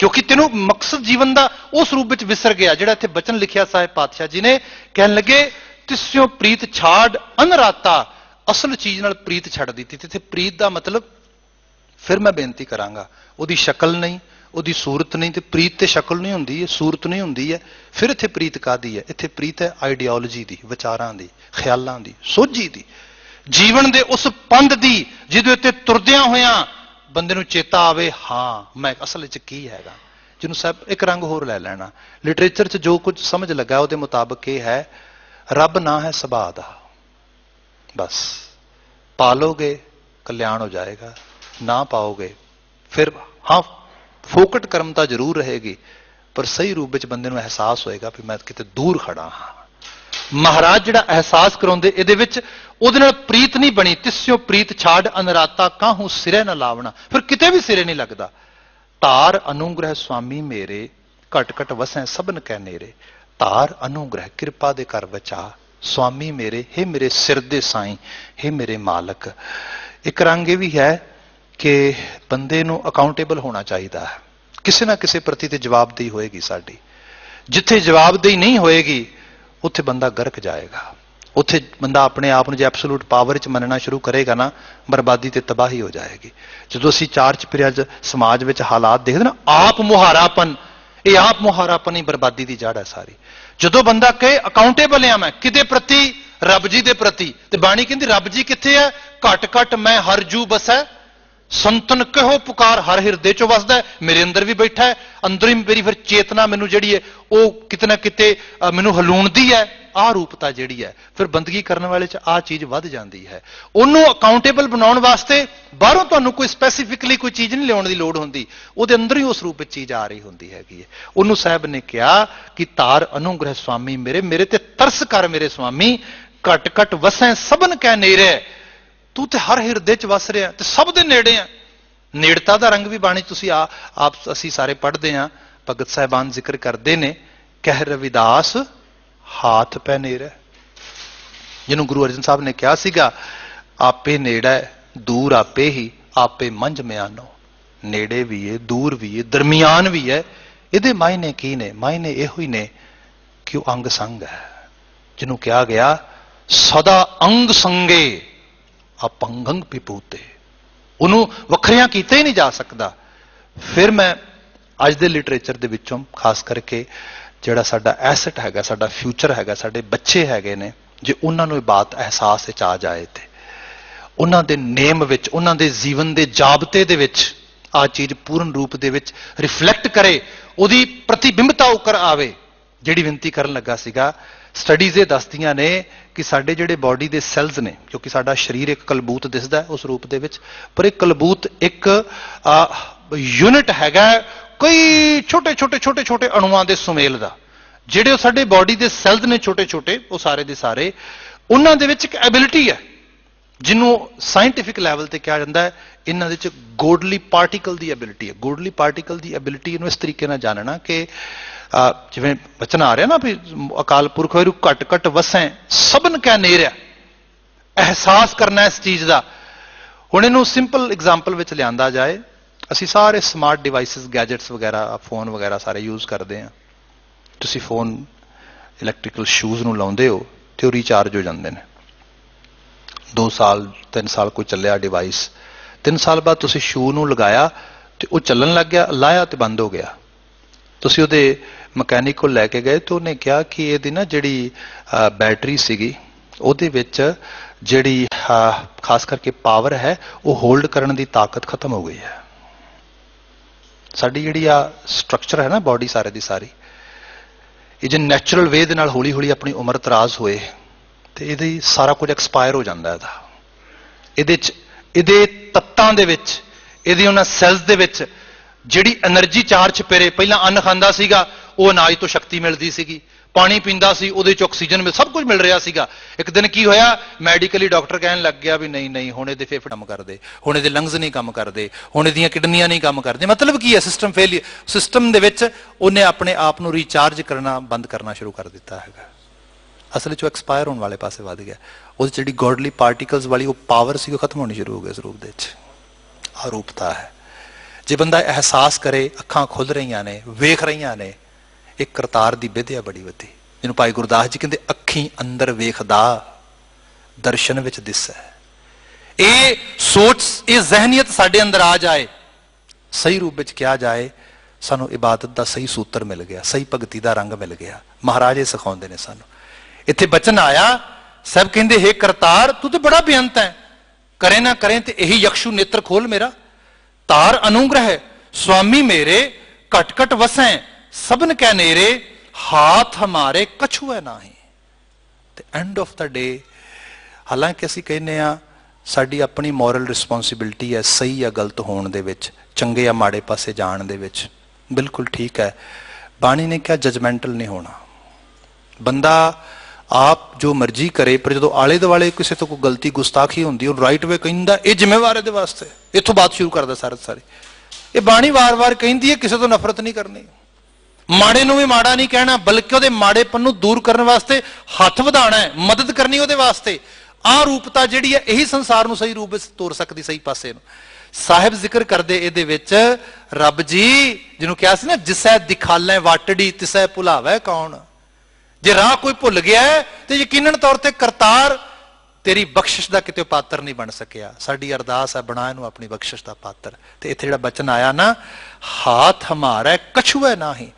ਕਿਉਂਕਿ ਤੈਨੂੰ ਮਕਸਦ ਜੀਵਨ ਦਾ ਉਸ ਰੂਪ ਵਿੱਚ ਵਿਸਰ ਗਿਆ ਜਿਹੜਾ ਇੱਥੇ ਬਚਨ ਲਿਖਿਆ ਸਾਹਿਬ ਪਾਤਸ਼ਾਹ ਜੀ ਨੇ। ਕਹਿਣ ਲੱਗੇ ਤਿਸਿਓ ਪ੍ਰੀਤ ਛਾੜ ਅਨਰਾਤਾ, ਅਸਲ ਚੀਜ਼ ਨਾਲ ਪ੍ਰੀਤ ਛੱਡ ਦਿੱਤੀ। ਤੇ ਇੱਥੇ ਪ੍ਰੀਤ ਦਾ ਮਤਲਬ ਫਿਰ ਮੈਂ ਬੇਨਤੀ ਕਰਾਂਗਾ, ਉਹਦੀ ਸ਼ਕਲ ਨਹੀਂ, ਉਹਦੀ ਸੂਰਤ ਨਹੀਂ, ਤੇ ਪ੍ਰੀਤ ਤੇ ਸ਼ਕਲ ਨਹੀਂ ਹੁੰਦੀ ਹੈ, ਸੂਰਤ ਨਹੀਂ ਹੁੰਦੀ ਹੈ। ਫਿਰ ਇੱਥੇ ਪ੍ਰੀਤ ਕਾਹਦੀ ਹੈ? ਇੱਥੇ ਪ੍ਰੀਤ ਹੈ ਆਈਡੀਓਲੋਜੀ ਦੀ, ਵਿਚਾਰਾਂ ਦੀ, ਖਿਆਲਾਂ ਦੀ, ਸੋਝੀ ਦੀ, ਜੀਵਨ ਦੇ ਉਸ ਪੰਧ ਦੀ ਜਿਹਦੇ ਉੱਤੇ ਤੁਰਦਿਆਂ ਹੋਇਆਂ ਬੰਦੇ ਨੂੰ ਚੇਤਾ ਆਵੇ ਹਾਂ ਮੈਂ ਅਸਲ ਵਿੱਚ ਕੀ ਹੈਗਾ। ਜਿਹਨੂੰ ਸਾਹਿਬ ਇੱਕ ਰੰਗ ਹੋਰ ਲੈ ਲੈਣਾ, ਲਿਟਰੇਚਰ 'ਚ ਜੋ ਕੁਝ ਸਮਝ ਲੱਗਾ ਉਹਦੇ ਮੁਤਾਬਕ ਇਹ ਹੈ ਰੱਬ ਨਾ ਹੈ ਸੁਭਾਅ ਦਾ, ਬਸ ਪਾਲੋਗੇ ਕਲਿਆਣ ਹੋ ਜਾਏਗਾ, ਨਾ ਪਾਓਗੇ ਫਿਰ ਹਾਂ ਫੋਕਟ ਕਰਮਤਾ ਜ਼ਰੂਰ ਰਹੇਗੀ, ਪਰ ਸਹੀ ਰੂਪ ਵਿੱਚ ਬੰਦੇ ਨੂੰ ਅਹਿਸਾਸ ਹੋਏਗਾ ਵੀ ਮੈਂ ਕਿਤੇ ਦੂਰ ਖੜਾ ਹਾਂ। ਮਹਾਰਾਜ ਜਿਹੜਾ ਅਹਿਸਾਸ ਕਰਾਉਂਦੇ ਇਹਦੇ ਵਿੱਚ ਉਹਦੇ ਨਾਲ ਪ੍ਰੀਤ ਨਹੀਂ ਬਣੀ। ਤਿਸਿਓ ਪ੍ਰੀਤ ਛਾੜ ਅਨਰਾਤਾ ਕਾਹੂ ਸਿਰੇ ਨਾ ਲਾਵਣਾ, ਫਿਰ ਕਿਤੇ ਵੀ ਸਿਰੇ ਨਹੀਂ ਲੱਗਦਾ। ਧਾਰ ਅਨੁਗ੍ਰਹਿ ਸੁਆਮੀ ਮੇਰੇ ਘਟ ਘਟ ਵਸੈ ਸਭਨ ਕੈ ਨੇਰੇ। ਧਾਰ ਅਨੁਗ੍ਰਹਿ ਕਿਰਪਾ ਦੇ ਕਰ ਬਚਾ ਸੁਆਮੀ ਮੇਰੇ, ਹੇ ਮੇਰੇ ਸਿਰ ਦੇ ਸਾਈਂ, ਹੇ ਮੇਰੇ ਮਾਲਕ। ਇੱਕ ਰੰਗ ਇਹ ਵੀ ਹੈ ਕਿ ਬੰਦੇ ਨੂੰ ਅਕਾਊਂਟੇਬਲ ਹੋਣਾ ਚਾਹੀਦਾ ਹੈ, ਕਿਸੇ ਨਾ ਕਿਸੇ ਪ੍ਰਤੀ ਤੇ ਜਵਾਬਦੇਹੀ ਹੋਏਗੀ ਸਾਡੀ। ਜਿੱਥੇ ਜਵਾਬਦੇਹੀ ਨਹੀਂ ਹੋਏਗੀ ਉੱਥੇ ਬੰਦਾ ਗਰਕ ਜਾਏਗਾ। ਉੱਥੇ ਬੰਦਾ ਆਪਣੇ ਆਪ ਨੂੰ ਜੇ ਐਬਸੋਲੂਟ ਪਾਵਰ 'ਚ ਮੰਨਣਾ ਸ਼ੁਰੂ ਕਰੇਗਾ ਨਾ, ਬਰਬਾਦੀ ਤੇ ਤਬਾਹੀ ਹੋ ਜਾਏਗੀ। ਜਦੋਂ ਅਸੀਂ ਚਾਰ ਚੁਫੇਰਿਆਂ 'ਚ ਸਮਾਜ ਵਿੱਚ ਹਾਲਾਤ ਦੇਖਦੇ ਨਾ, ਆਪ ਮੁਹਾਰਾਪਨ, ਇਹ ਆਪ ਮੁਹਾਰਾਪਨ ਹੀ ਬਰਬਾਦੀ ਦੀ ਜੜ ਹੈ ਸਾਰੀ। ਜਦੋਂ ਬੰਦਾ ਕਹੇ ਅਕਾਊਂਟੇਬਲ ਆ ਮੈਂ ਕਿਹਦੇ ਪ੍ਰਤੀ? ਰੱਬ ਜੀ ਦੇ ਪ੍ਰਤੀ। ਤੇ ਬਾਣੀ ਕਹਿੰਦੀ ਰੱਬ ਜੀ ਕਿੱਥੇ ਹੈ? ਘਟ ਘਟ ਮੈਂ ਹਰ ਜੂ ਬਸੈ ਸੰਤਨ ਕਹੋ ਪੁਕਾਰ, ਹਰ ਹਿਰਦੇ 'ਚੋਂ ਵਸਦਾ, ਮੇਰੇ ਅੰਦਰ ਵੀ ਬੈਠਾ ਹੈ। ਅੰਦਰ ਹੀ ਮੇਰੀ ਫਿਰ ਚੇਤਨਾ ਮੈਨੂੰ ਜਿਹੜੀ ਹੈ ਉਹ ਕਿਤੇ ਨਾ ਕਿਤੇ ਮੈਨੂੰ ਹਲੂਣਦੀ ਹੈ। ਆਹ ਰੂਪਤਾ ਜਿਹੜੀ ਹੈ ਫਿਰ ਬੰਦਗੀ ਕਰਨ ਵਾਲੇ 'ਚ ਆਹ ਚੀਜ਼ ਵੱਧ ਜਾਂਦੀ ਹੈ। ਉਹਨੂੰ ਅਕਾਊਂਟੇਬਲ ਬਣਾਉਣ ਵਾਸਤੇ ਬਾਹਰੋਂ ਤੁਹਾਨੂੰ ਕੋਈ ਸਪੈਸੀਫਿਕਲੀ ਕੋਈ ਚੀਜ਼ ਨਹੀਂ ਲਿਆਉਣ ਦੀ ਲੋੜ ਹੁੰਦੀ, ਉਹਦੇ ਅੰਦਰ ਹੀ ਉਸ ਰੂਪ ਵਿੱਚ ਚੀਜ਼ ਆ ਰਹੀ ਹੁੰਦੀ ਹੈਗੀ ਹੈ। ਉਹਨੂੰ ਸਾਹਿਬ ਨੇ ਕਿਹਾ ਕਿ ਧਾਰ ਅਨੁਗ੍ਰਹਿ ਸੁਆਮੀ ਮੇਰੇ, ਮੇਰੇ ਤੇ ਤਰਸ ਕਰ ਮੇਰੇ ਸੁਆਮੀ, ਘਟ ਘਟ ਵਸੈ ਸਭਨ ਕੈ ਨੇਰੇ। ਤੂੰ ਤੇ ਹਰ ਹਿਰਦੇ 'ਚ ਵਸ ਰਿਹਾ ਤੇ ਸਭ ਦੇ ਨੇੜੇ ਆ। ਨੇੜਤਾ ਦਾ ਰੰਗ ਵੀ ਬਾਣੀ ਤੁਸੀਂ ਆਪ ਅਸੀਂ ਸਾਰੇ ਪੜ੍ਹਦੇ ਹਾਂ, ਭਗਤ ਸਾਹਿਬਾਨ ਜ਼ਿਕਰ ਕਰਦੇ ਨੇ, ਕਹਿ ਰਵਿਦਾਸ ਹਾਥ ਪੈ ਨੇੜੇ। ਜਿਹਨੂੰ ਗੁਰੂ ਅਰਜਨ ਸਾਹਿਬ ਨੇ ਕਿਹਾ ਸੀਗਾ ਆਪੇ ਨੇੜਾ ਦੂਰ ਆਪੇ ਹੀ, ਆਪੇ ਮੰਝ ਮਿਆਨੋ। ਨੇੜੇ ਵੀ ਹੈ, ਦੂਰ ਵੀ ਹੈ, ਦਰਮਿਆਨ ਵੀ ਹੈ। ਇਹਦੇ ਮਾਇਨੇ ਕੀ ਨੇ? ਮਾਇਨੇ ਇਹੋ ਹੀ ਨੇ ਕਿ ਉਹ ਅੰਗ ਸੰਗ ਹੈ। ਜਿਹਨੂੰ ਕਿਹਾ ਗਿਆ ਸਦਾ ਅੰਗ ਸੰਗੇ ਅਪੰਗੰ ਪਿਪੂਤੇ, ਉਹਨੂੰ ਵੱਖਰਿਆਂ ਕੀਤਾ ਹੀ ਨਹੀਂ ਜਾ ਸਕਦਾ। ਫਿਰ ਮੈਂ ਅੱਜ ਦੇ ਲਿਟਰੇਚਰ ਦੇ ਵਿੱਚੋਂ ਖਾਸ ਕਰਕੇ ਜਿਹੜਾ ਸਾਡਾ ਐਸਟ ਹੈਗਾ, ਸਾਡਾ ਫਿਊਚਰ ਹੈਗਾ, ਸਾਡੇ ਬੱਚੇ ਹੈਗੇ ਨੇ, ਜੇ ਉਹਨਾਂ ਨੂੰ ਇਹ ਬਾਤ ਅਹਿਸਾਸ ਵਿੱਚ ਆ ਜਾਏ ਤੇ ਉਹਨਾਂ ਦੇ ਨੇਮ ਵਿੱਚ, ਉਹਨਾਂ ਦੇ ਜੀਵਨ ਦੇ ਜਾਬਤੇ ਦੇ ਵਿੱਚ ਆ ਚੀਜ਼ ਪੂਰਨ ਰੂਪ ਦੇ ਵਿੱਚ ਰਿਫਲੈਕਟ ਕਰੇ, ਉਹਦੀ ਪ੍ਰਤੀਬਿੰਬਤਾ ਉੱਕਰ ਆਵੇ। ਜਿਹੜੀ ਬੇਨਤੀ ਕਰਨ ਲੱਗਾ ਸੀਗਾ, ਸਟੱਡੀਜ਼ ਇਹ ਦੱਸਦੀਆਂ ਨੇ ਕਿ ਸਾਡੇ ਜਿਹੜੇ ਬਾਡੀ ਦੇ ਸੈਲਸ ਨੇ, ਕਿਉਂਕਿ ਸਾਡਾ ਸਰੀਰ ਇੱਕ ਕਲਬੂਤ ਦਿਸਦਾ ਉਸ ਰੂਪ ਦੇ ਵਿੱਚ, ਪਰ ਇਹ ਕਲਬੂਤ ਇੱਕ ਯੂਨਿਟ ਹੈਗਾ ਕਈ ਛੋਟੇ ਛੋਟੇ ਛੋਟੇ ਛੋਟੇ ਅਣੂਆਂ ਦੇ ਸੁਮੇਲ ਦਾ। ਜਿਹੜੇ ਉਹ ਸਾਡੇ ਬਾਡੀ ਦੇ ਸੈਲਸ ਨੇ ਛੋਟੇ ਛੋਟੇ, ਉਹ ਸਾਰੇ ਦੇ ਸਾਰੇ, ਉਹਨਾਂ ਦੇ ਵਿੱਚ ਇੱਕ ਐਬਿਲਿਟੀ ਹੈ ਜਿਹਨੂੰ ਸਾਇੰਟੀਫਿਕ ਲੈਵਲ ਤੇ ਕਿਹਾ ਜਾਂਦਾ ਹੈ, ਇਹਨਾਂ ਦੇ ਵਿੱਚ ਗੋਡਲੀ ਪਾਰਟੀਕਲ ਦੀ ਐਬਿਲਿਟੀ ਹੈ। ਗੋਡਲੀ ਪਾਰਟੀਕਲ ਦੀ ਐਬਿਲਿਟੀ ਇਹਨੂੰ ਇਸ ਤਰੀਕੇ ਨਾਲ ਜਾਣਨਾ ਕਿ ਜਿਵੇਂ ਬਚਨ ਆ ਰਿਹਾ ਨਾ ਵੀ ਅਕਾਲ ਪੁਰਖ ਵੈਰੂ ਘਟ ਘਟ ਵਸੈ ਸਭਨ ਕੈ ਨੇਰਿਆ, ਅਹਿਸਾਸ ਕਰਨਾ ਇਸ ਚੀਜ਼ ਦਾ। ਹੁਣ ਇਹਨੂੰ ਸਿੰਪਲ ਐਗਜ਼ਾਮਪਲ ਵਿੱਚ ਲਿਆਂਦਾ ਜਾਏ, ਅਸੀਂ ਸਾਰੇ ਸਮਾਰਟ ਡਿਵਾਈਸਿਸ, ਗੈਜਟਸ ਵਗੈਰਾ, ਫੋਨ ਵਗੈਰਾ ਸਾਰੇ ਯੂਜ਼ ਕਰਦੇ ਹਾਂ। ਤੁਸੀਂ ਫੋਨ ਇਲੈਕਟ੍ਰੀਕਲ ਸ਼ੂਜ਼ ਨੂੰ ਲਾਉਂਦੇ ਹੋ ਤੇ ਉਹ ਰੀਚਾਰਜ ਹੋ ਜਾਂਦੇ ਨੇ। 2 ਸਾਲ 3 ਸਾਲ ਕੋਈ ਚੱਲਿਆ ਡਿਵਾਈਸ, 3 ਸਾਲ ਬਾਅਦ ਤੁਸੀਂ ਸ਼ੂ ਨੂੰ ਲਗਾਇਆ ਤੇ ਉਹ ਚੱਲਣ ਲੱਗ ਗਿਆ, ਲਾਇਆ ਤੇ ਬੰਦ ਹੋ ਗਿਆ। ਤੁਸੀਂ ਉਹਦੇ ਮਕੈਨਿਕ ਕੋਲ ਲੈ ਕੇ ਗਏ ਤੇ ਉਹਨੇ ਕਿਹਾ ਕਿ ਇਹਦੀ ਨਾ ਜਿਹੜੀ ਬੈਟਰੀ ਸੀਗੀ ਉਹਦੇ ਵਿੱਚ ਜਿਹੜੀ ਖਾਸ ਕਰਕੇ ਪਾਵਰ ਹੈ ਉਹ ਹੋਲਡ ਕਰਨ ਦੀ ਤਾਕਤ ਖਤਮ ਹੋ ਗਈ ਹੈ। ਸਾਡੀ ਜਿਹੜੀ ਆ ਸਟਰਕਚਰ ਹੈ ਨਾ ਬਾਡੀ ਸਾਰੇ ਦੀ ਸਾਰੀ, ਇਹ ਜੇ ਨੈਚੁਰਲ ਵੇ ਦੇ ਨਾਲ ਹੌਲੀ ਹੌਲੀ ਆਪਣੀ ਉਮਰ ਦਰਾਜ਼ ਹੋਏ ਤੇ ਇਹਦੀ ਸਾਰਾ ਕੁਝ ਐਕਸਪਾਇਰ ਹੋ ਜਾਂਦਾ ਇਹਦਾ। ਇਹਦੇ ਤੱਤਾਂ ਦੇ ਵਿੱਚ, ਇਹਦੀ ਉਹਨਾਂ ਸੈਲਸ ਦੇ ਵਿੱਚ ਜਿਹੜੀ એનર્ਜੀ ਚਾਰ ਚੁਫੇਰੇ, ਪਹਿਲਾਂ ਅੰਨ ਖਾਂਦਾ ਸੀਗਾ ਉਹ ਅਨਾਜ ਤੋਂ ਸ਼ਕਤੀ ਮਿਲਦੀ ਸੀਗੀ, ਪਾਣੀ ਪੀਂਦਾ ਸੀ ਉਹਦੇ ਚ ਆਕਸੀਜਨ ਮਿਲ, ਸਭ ਕੁਝ ਮਿਲ ਰਿਹਾ ਸੀਗਾ। ਇੱਕ ਦਿਨ ਕੀ ਹੋਇਆ, ਮੈਡੀਕਲੀ ਡਾਕਟਰ ਕਹਿਣ ਲੱਗ ਗਿਆ ਵੀ ਨਹੀਂ ਨਹੀਂ ਹੁਣ ਇਹਦੇ ਫੇਫੜੇ ਕੰਮ ਕਰਦੇ, ਹੁਣ ਇਹਦੇ ਲੰਗਸ ਨਹੀਂ ਕੰਮ ਕਰਦੇ, ਹੁਣ ਇਹਦੀਆਂ ਕਿਡਨੀਆਂ ਨਹੀਂ ਕੰਮ ਕਰਦੇ। ਮਤਲਬ ਕੀ ਹੈ, ਸਿਸਟਮ ਫੇਲ, ਸਿਸਟਮ ਦੇ ਵਿੱਚ ਉਹਨੇ ਆਪਣੇ ਆਪ ਨੂੰ ਰੀਚਾਰਜ ਕਰਨਾ ਬੰਦ ਕਰਨਾ ਸ਼ੁਰੂ ਕਰ ਦਿੱਤਾ ਹੈਗਾ। ਅਸਲ ਚ ਐਕਸਪਾਇਰ ਹੋਣ ਵਾਲੇ ਪਾਸੇ ਵੱਧ ਗਿਆ। ਉਹਦੀ ਜਿਹੜੀ ਗੋਡਲੀ ਪਾਰਟੀਕਲਸ ਵਾਲੀ ਉਹ ਪਾਵਰ ਸੀ ਉਹ ਖਤਮ ਹੋਣੀ ਸ਼ੁਰੂ ਹੋ ਗਈ ਇਸ ਰੂਪ ਦੇ ਵਿੱਚ। ਆਰੂਪਤਾ ਹੈ। ਜੇ ਬੰਦਾ ਅਹਿਸਾਸ ਕਰੇ, ਅੱਖਾਂ ਖੁੱਲ ਰਹੀਆਂ ਨੇ, ਵੇਖ ਰਹੀਆਂ ਨੇ, ਇੱਕ ਕਰਤਾਰ ਦੀ ਵਿਧਿਆ ਬੜੀ ਵੱਡੀ, ਜਿਹਨੂੰ ਭਾਈ ਗੁਰਦਾਸ ਜੀ ਕਹਿੰਦੇ ਅੱਖੀਂ ਅੰਦਰ ਵੇਖਦਾ ਦਰਸ਼ਨ ਵਿੱਚ ਦਿਸੈ। ਇਹ ਸੋਚ, ਇਹ ਜ਼ਹਿਨੀਅਤ ਸਾਡੇ ਅੰਦਰ ਆ ਜਾਏ, ਸਹੀ ਰੂਪ ਵਿੱਚ ਕਿਹਾ ਜਾਏ, ਸਾਨੂੰ ਇਬਾਦਤ ਦਾ ਸਹੀ ਸੂਤਰ ਮਿਲ ਗਿਆ, ਸਹੀ ਭਗਤੀ ਦਾ ਰੰਗ ਮਿਲ ਗਿਆ। ਮਹਾਰਾਜ ਇਹ ਸਿਖਾਉਂਦੇ ਨੇ ਸਾਨੂੰ। ਇੱਥੇ ਬਚਨ ਆਇਆ, ਸਭ ਕਹਿੰਦੇ ਹੇ ਕਰਤਾਰ ਤੂੰ ਤੇ ਬੜਾ ਬੇਅੰਤ ਹੈ, ਕਰੇ ਨਾ ਕਰੇ ਤੇ ਇਹੀ ਯਕਸ਼ੂ ਨੇਤਰ ਖੋਲ ਮੇਰਾ, ਤਾਰ ਅਨੁਗ੍ਰਹਿ स्वामी मेरे कट कट वसै सबन कै नेरे हाथ हमारे कछुए नाही। ते एंड ऑफ द डे हालांकि असीं कहने आ साडी अपनी मॉरल रिस्पॉन्सिबिलिटी है सही या गलत होने दे विच, चंगे या माड़े पासे जाण दे विच, बिल्कुल ठीक है। बाणी ने क्या जजमेंटल नहीं होना, बंदा आप जो मर्जी करे, पर जो आले दुआले किसी तो कोई गलती गुस्ताखी होंदी राइट वे कहंदा ये जिम्मेवार है वास्ते, इत्थों बात शुरू करदा सारे सारे। ये बाणी वार वार कहंदी है किसी तो नफरत नहीं करनी, माड़े नूं भी माड़ा नहीं कहना, बल्कि उहदे माड़ेपन नूं दूर करने वास्ते हथ वधाना है, मदद करनी उहदे वास्ते। आ रूपता जिहड़ी है यही संसार नूं सही रूप विच तोर सकदी, सही पासे नूं। साहिब जिक्र करदे इहदे विच रब जी जिन्हों कहा सी ना जिसै दिखालै वाटड़ी तिसै भुलावै कौन। जे राह कोई भुल गया है तो यकीनन तौर पर करतार तेरी बख्शिश का किते पात्र नहीं बन सकिया। साडी अरदास है बना इनू अपनी बख्शिश का पात्र। तो इत्थे जिहड़ा बचन आया ना हाथ हमारा कछुए ना ही,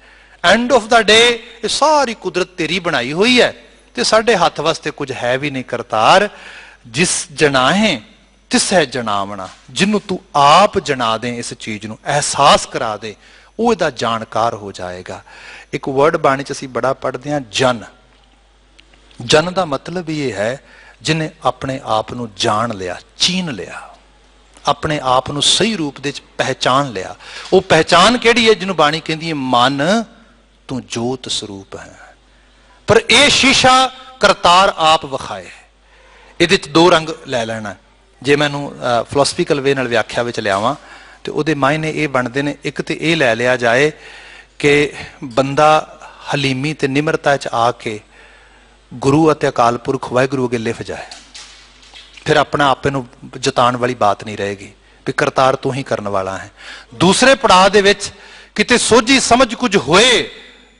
एंड ऑफ द डे ये सारी कुदरत तेरी बनाई हुई है तो साडे हाथ वास्ते कुछ है भी नहीं करतार। जिस जनाहे तिस है जनावना, जिन्हों तू आप जना दे, इस चीज नूं एहसास करा दे, वो इहदा जानकार हो जाएगा। एक वर्ड बाणी च असीं बड़ा पढ़दे हां जन। जन का मतलब ये है जिन्हें अपने आप नूं जान लिया, चीन लिया, अपने आप नूं सही रूप दे पहचान लिया। वो पहचान किहड़ी है जिन्हों बाणी कहंदी है मन तू जोत स्वरूप है। पर यह शीशा करतार आप विखाए। इहदे च दो रंग लै लेना, जे मैनू फिलोसफिकल वे नाल व्याख्या विच लियावां तो उहदे मायने ये बनते हैं। एक तो यह लै लिया जाए कि बंदा हलीमी ते निमरता च आके गुरु अते अकाल पुरख वाहिगुरू अगे लिफ जाए, फिर अपना आपे नूं जताण वाली बात नहीं रहेगी भी करतार तू ही करने वाला है। दूसरे पड़ाव दे विच किते सोझी समझ कुछ होए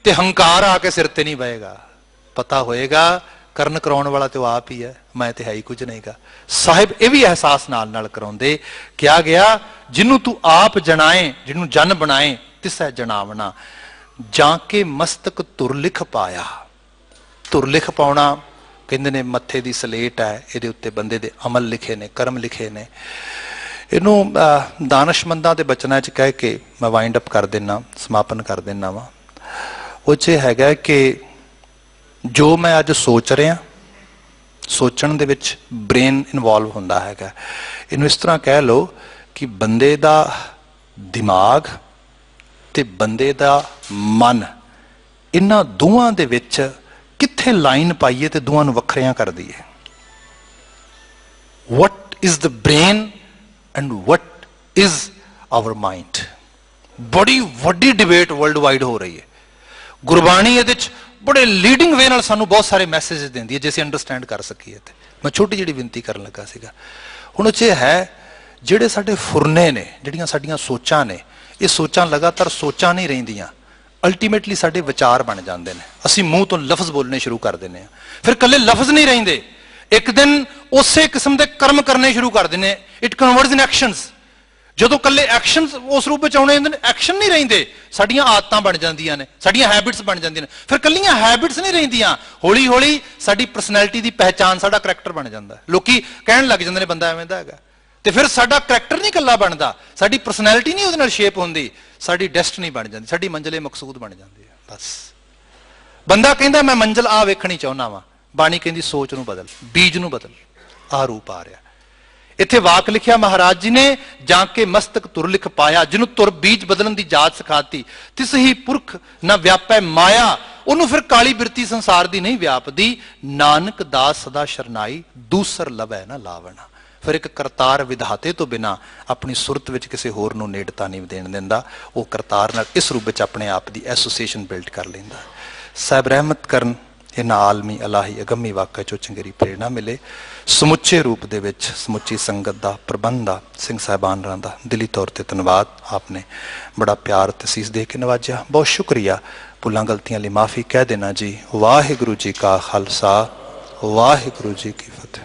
ते हंकार आके सिर ते नहीं बहेगा, पता होएगा करन कराउण वाला तो आप ही है, मैं तो है ही कुछ नहीं गा। साहिब ये भी एहसास नाल नाल कराउंदे, क्या गया जिन्हों तू आप जनाए, जिन्हों जन बनाए तिसै जनावना, जाके मस्तक तुरलिख पाया। तुरलिख पाउणा ਕਹਿੰਦੇ ਨੇ ਮੱਥੇ ਦੀ ਸਲੇਟ ਹੈ, ਇਹਦੇ ਉੱਤੇ ਬੰਦੇ ਦੇ ਅਮਲ ਲਿਖੇ ਨੇ, ਕਰਮ ਲਿਖੇ ਨੇ। ਇਹਨੂੰ ਦਾਨਸ਼ਮੰਦਾਂ ਦੇ ਬਚਨਾਂ 'ਚ ਕਹਿ ਕੇ ਮੈਂ ਵਾਈਂਡ ਅਪ ਕਰ ਦਿੰਦਾ, ਸਮਾਪਨ ਕਰ ਦਿੰਦਾ ਵਾ। ਉਹ 'ਚ ਹੈਗਾ ਕਿ ਜੋ ਮੈਂ ਅੱਜ ਸੋਚ ਰਿਹਾ, ਸੋਚਣ ਦੇ ਵਿੱਚ ਬ੍ਰੇਨ ਇਨਵੋਲਵ ਹੁੰਦਾ ਹੈਗਾ। ਇਹਨੂੰ ਇਸ ਤਰ੍ਹਾਂ ਕਹਿ ਲਓ ਕਿ ਬੰਦੇ ਦਾ ਦਿਮਾਗ ਤੇ ਬੰਦੇ ਦਾ ਮਨ, ਇਹਨਾਂ ਦੋਵਾਂ ਦੇ ਵਿੱਚ ਕਿੱਥੇ ਲਾਈਨ ਪਾਈਏ ਤੇ ਦੋਵਾਂ ਨੂੰ ਵੱਖਰਿਆਂ ਕਰ ਦਈਏ। What is the brain and what is our mind. ਬੜੀ ਵੱਡੀ ਡਿਬੇਟ ਵਰਲਡ ਵਾਈਡ ਹੋ ਰਹੀ ਹੈ। ਗੁਰਬਾਣੀ ਇਹਦੇ 'ਚ ਬੜੇ ਲੀਡਿੰਗ ਵੇ ਨਾਲ ਸਾਨੂੰ ਬਹੁਤ ਸਾਰੇ ਮੈਸੇਜ ਦਿੰਦੀ ਹੈ, ਜੇ ਅਸੀਂ ਅੰਡਰਸਟੈਂਡ ਕਰ ਸਕੀਏ। ਤੇ ਮੈਂ ਛੋਟੀ ਜਿਹੀ ਬੇਨਤੀ ਕਰਨ ਲੱਗਾ ਸੀਗਾ, ਹੁਣ ਉਹ 'ਚ ਹੈ ਜਿਹੜੇ ਸਾਡੇ ਫੁਰਨੇ ਨੇ, ਜਿਹੜੀਆਂ ਸਾਡੀਆਂ ਸੋਚਾਂ ਨੇ, ਇਹ ਸੋਚਾਂ ਲਗਾਤਾਰ ਸੋਚਾਂ ਨਹੀਂ ਰਹਿੰਦੀਆਂ, ਅਲਟੀਮੇਟਲੀ ਸਾਡੇ ਵਿਚਾਰ ਬਣ ਜਾਂਦੇ ਨੇ। ਅਸੀਂ ਮੂੰਹ ਤੋਂ ਲਫ਼ਜ਼ ਬੋਲਣੇ ਸ਼ੁਰੂ ਕਰ ਦਿੰਦੇ ਹਾਂ, ਫਿਰ ਇਕੱਲੇ ਲਫ਼ਜ਼ ਨਹੀਂ ਰਹਿੰਦੇ, ਇੱਕ ਦਿਨ ਉਸੇ ਕਿਸਮ ਦੇ ਕਰਮ ਕਰਨੇ ਸ਼ੁਰੂ ਕਰ ਦਿੰਦੇ। It converts in actions. ਜਦੋਂ ਇਕੱਲੇ ਐਕਸ਼ਨਸ ਉਸ ਰੂਪ ਵਿੱਚ ਆਉਣੇ ਹੁੰਦੇ ਨੇ, ਐਕਸ਼ਨ ਨਹੀਂ ਰਹਿੰਦੇ, ਸਾਡੀਆਂ ਆਦਤਾਂ ਬਣ ਜਾਂਦੀਆਂ ਨੇ, ਸਾਡੀਆਂ ਹੈਬਿਟਸ ਬਣ ਜਾਂਦੀਆਂ ਨੇ। ਫਿਰ ਇਕੱਲੀਆਂ ਹੈਬਿਟਸ ਨਹੀਂ ਰਹਿੰਦੀਆਂ, ਹੌਲੀ ਹੌਲੀ ਸਾਡੀ ਪਰਸਨੈਲਿਟੀ ਦੀ ਪਹਿਚਾਣ, ਸਾਡਾ ਕਰੈਕਟਰ ਬਣ ਜਾਂਦਾ। ਲੋਕੀ ਕਹਿਣ ਲੱਗ ਜਾਂਦੇ ਨੇ ਬੰਦਾ ਐਵੇਂ ਦਾ ਹੈਗਾ, ਤੇ ਫਿਰ ਸਾਡਾ ਕਰੈਕਟਰ ਨਹੀਂ ਇਕੱਲਾ ਬਣਦਾ, ਸਾਡੀ ਪਰਸਨੈਲਿਟੀ ਨਹੀਂ ਉਹਦੇ ਨਾਲ ਸ਼ੇਪ ਹੁੰਦੀ, ਸਾਡੀ ਡੈਸਟਨੀ ਬਣ ਜਾਂਦੀ, ਸਾਡੀ ਮੰਜ਼ਿਲੇ ਮਕਸੂਦ ਬਣ ਜਾਂਦੀ ਹੈ। ਬਸ ਬੰਦਾ ਕਹਿੰਦਾ ਮੈਂ ਮੰਜ਼ਿਲ ਆ ਵੇਖਣੀ ਚਾਹੁੰਦਾ ਵਾਂ, ਬਾਣੀ ਕਹਿੰਦੀ ਸੋਚ ਨੂੰ ਬਦਲ, ਬੀਜ ਨੂੰ ਬਦਲ, ਆ ਰੂਪ ਆ ਰਿਹਾ। ਇੱਥੇ ਵਾਕ ਲਿਖਿਆ ਮਹਾਰਾਜ ਜੀ ਨੇ, ਜਾਂ ਕੇ ਮਸਤਕ ਤੁਰ ਲਿਖ ਪਾਇਆ, ਜਿਹਨੂੰ ਤੁਰ ਬੀਜ ਬਦਲਣ ਦੀ ਜਾਚ ਸਿਖਾਤੀ, ਤਿਸ ਹੀ ਪੁਰਖ ਨਾ ਵਿਆਪੈ ਮਾਇਆ। ਉਹਨੂੰ ਫਿਰ ਕਾਲੀ ਬਿਰਤੀ ਸੰਸਾਰ ਦੀ ਨਹੀਂ ਵਿਆਪਦੀ, ਨਾਨਕ ਦਾਸ ਸਦਾ ਸ਼ਰਨਾਈ, ਦੂਸਰ ਲਵੈ ਨਾ ਲਾਵਣਾ। ਫਿਰ ਇੱਕ ਕਰਤਾਰ ਵਿਧਾਤੇ ਤੋਂ ਬਿਨਾਂ ਆਪਣੀ ਸੁਰਤ ਵਿੱਚ ਕਿਸੇ ਹੋਰ ਨੂੰ ਨੇੜਤਾ ਨਹੀਂ ਦੇਣ ਦਿੰਦਾ, ਉਹ ਕਰਤਾਰ ਨਾਲ ਇਸ ਰੂਪ ਵਿੱਚ ਆਪਣੇ ਆਪ ਦੀ ਐਸੋਸੀਏਸ਼ਨ ਬਿਲਡ ਕਰ ਲੈਂਦਾ। ਸਾਹਿਬ ਰਹਿਮਤ ਕਰਨ, ਇਹਨਾਂ ਆਲਮੀ ਅਲਾਹੀ ਅਗੰਮੀ ਵਾਕਿਆ ਚੋਂ ਚੰਗੇਰੀ ਪ੍ਰੇਰਣਾ ਮਿਲੇ। ਸਮੁੱਚੇ ਰੂਪ ਦੇ ਵਿੱਚ ਸਮੁੱਚੀ ਸੰਗਤ ਦਾ ਪ੍ਰਬੰਧ ਆ, ਸਿੰਘ ਸਾਹਿਬਾਨ ਰਾਂ ਦਾ ਦਿਲੀ ਤੌਰ ਤੇ ਧੰਨਵਾਦ। ਆਪਨੇ ਬੜਾ ਪਿਆਰ ਤੇ ਅਸੀਸ ਦੇ ਕੇ ਨਵਾਜਿਆ, ਬਹੁਤ ਸ਼ੁਕਰੀਆ। ਭੁੱਲਾਂ ਗਲਤੀਆਂ ਲਈ ਮਾਫੀ ਕਹਿ ਦੇਣਾ ਜੀ। ਵਾਹਿਗੁਰੂ ਜੀ ਕਾ ਖਾਲਸਾ, ਵਾਹਿਗੁਰੂ ਜੀ ਕੀ ਫਤਿਹ।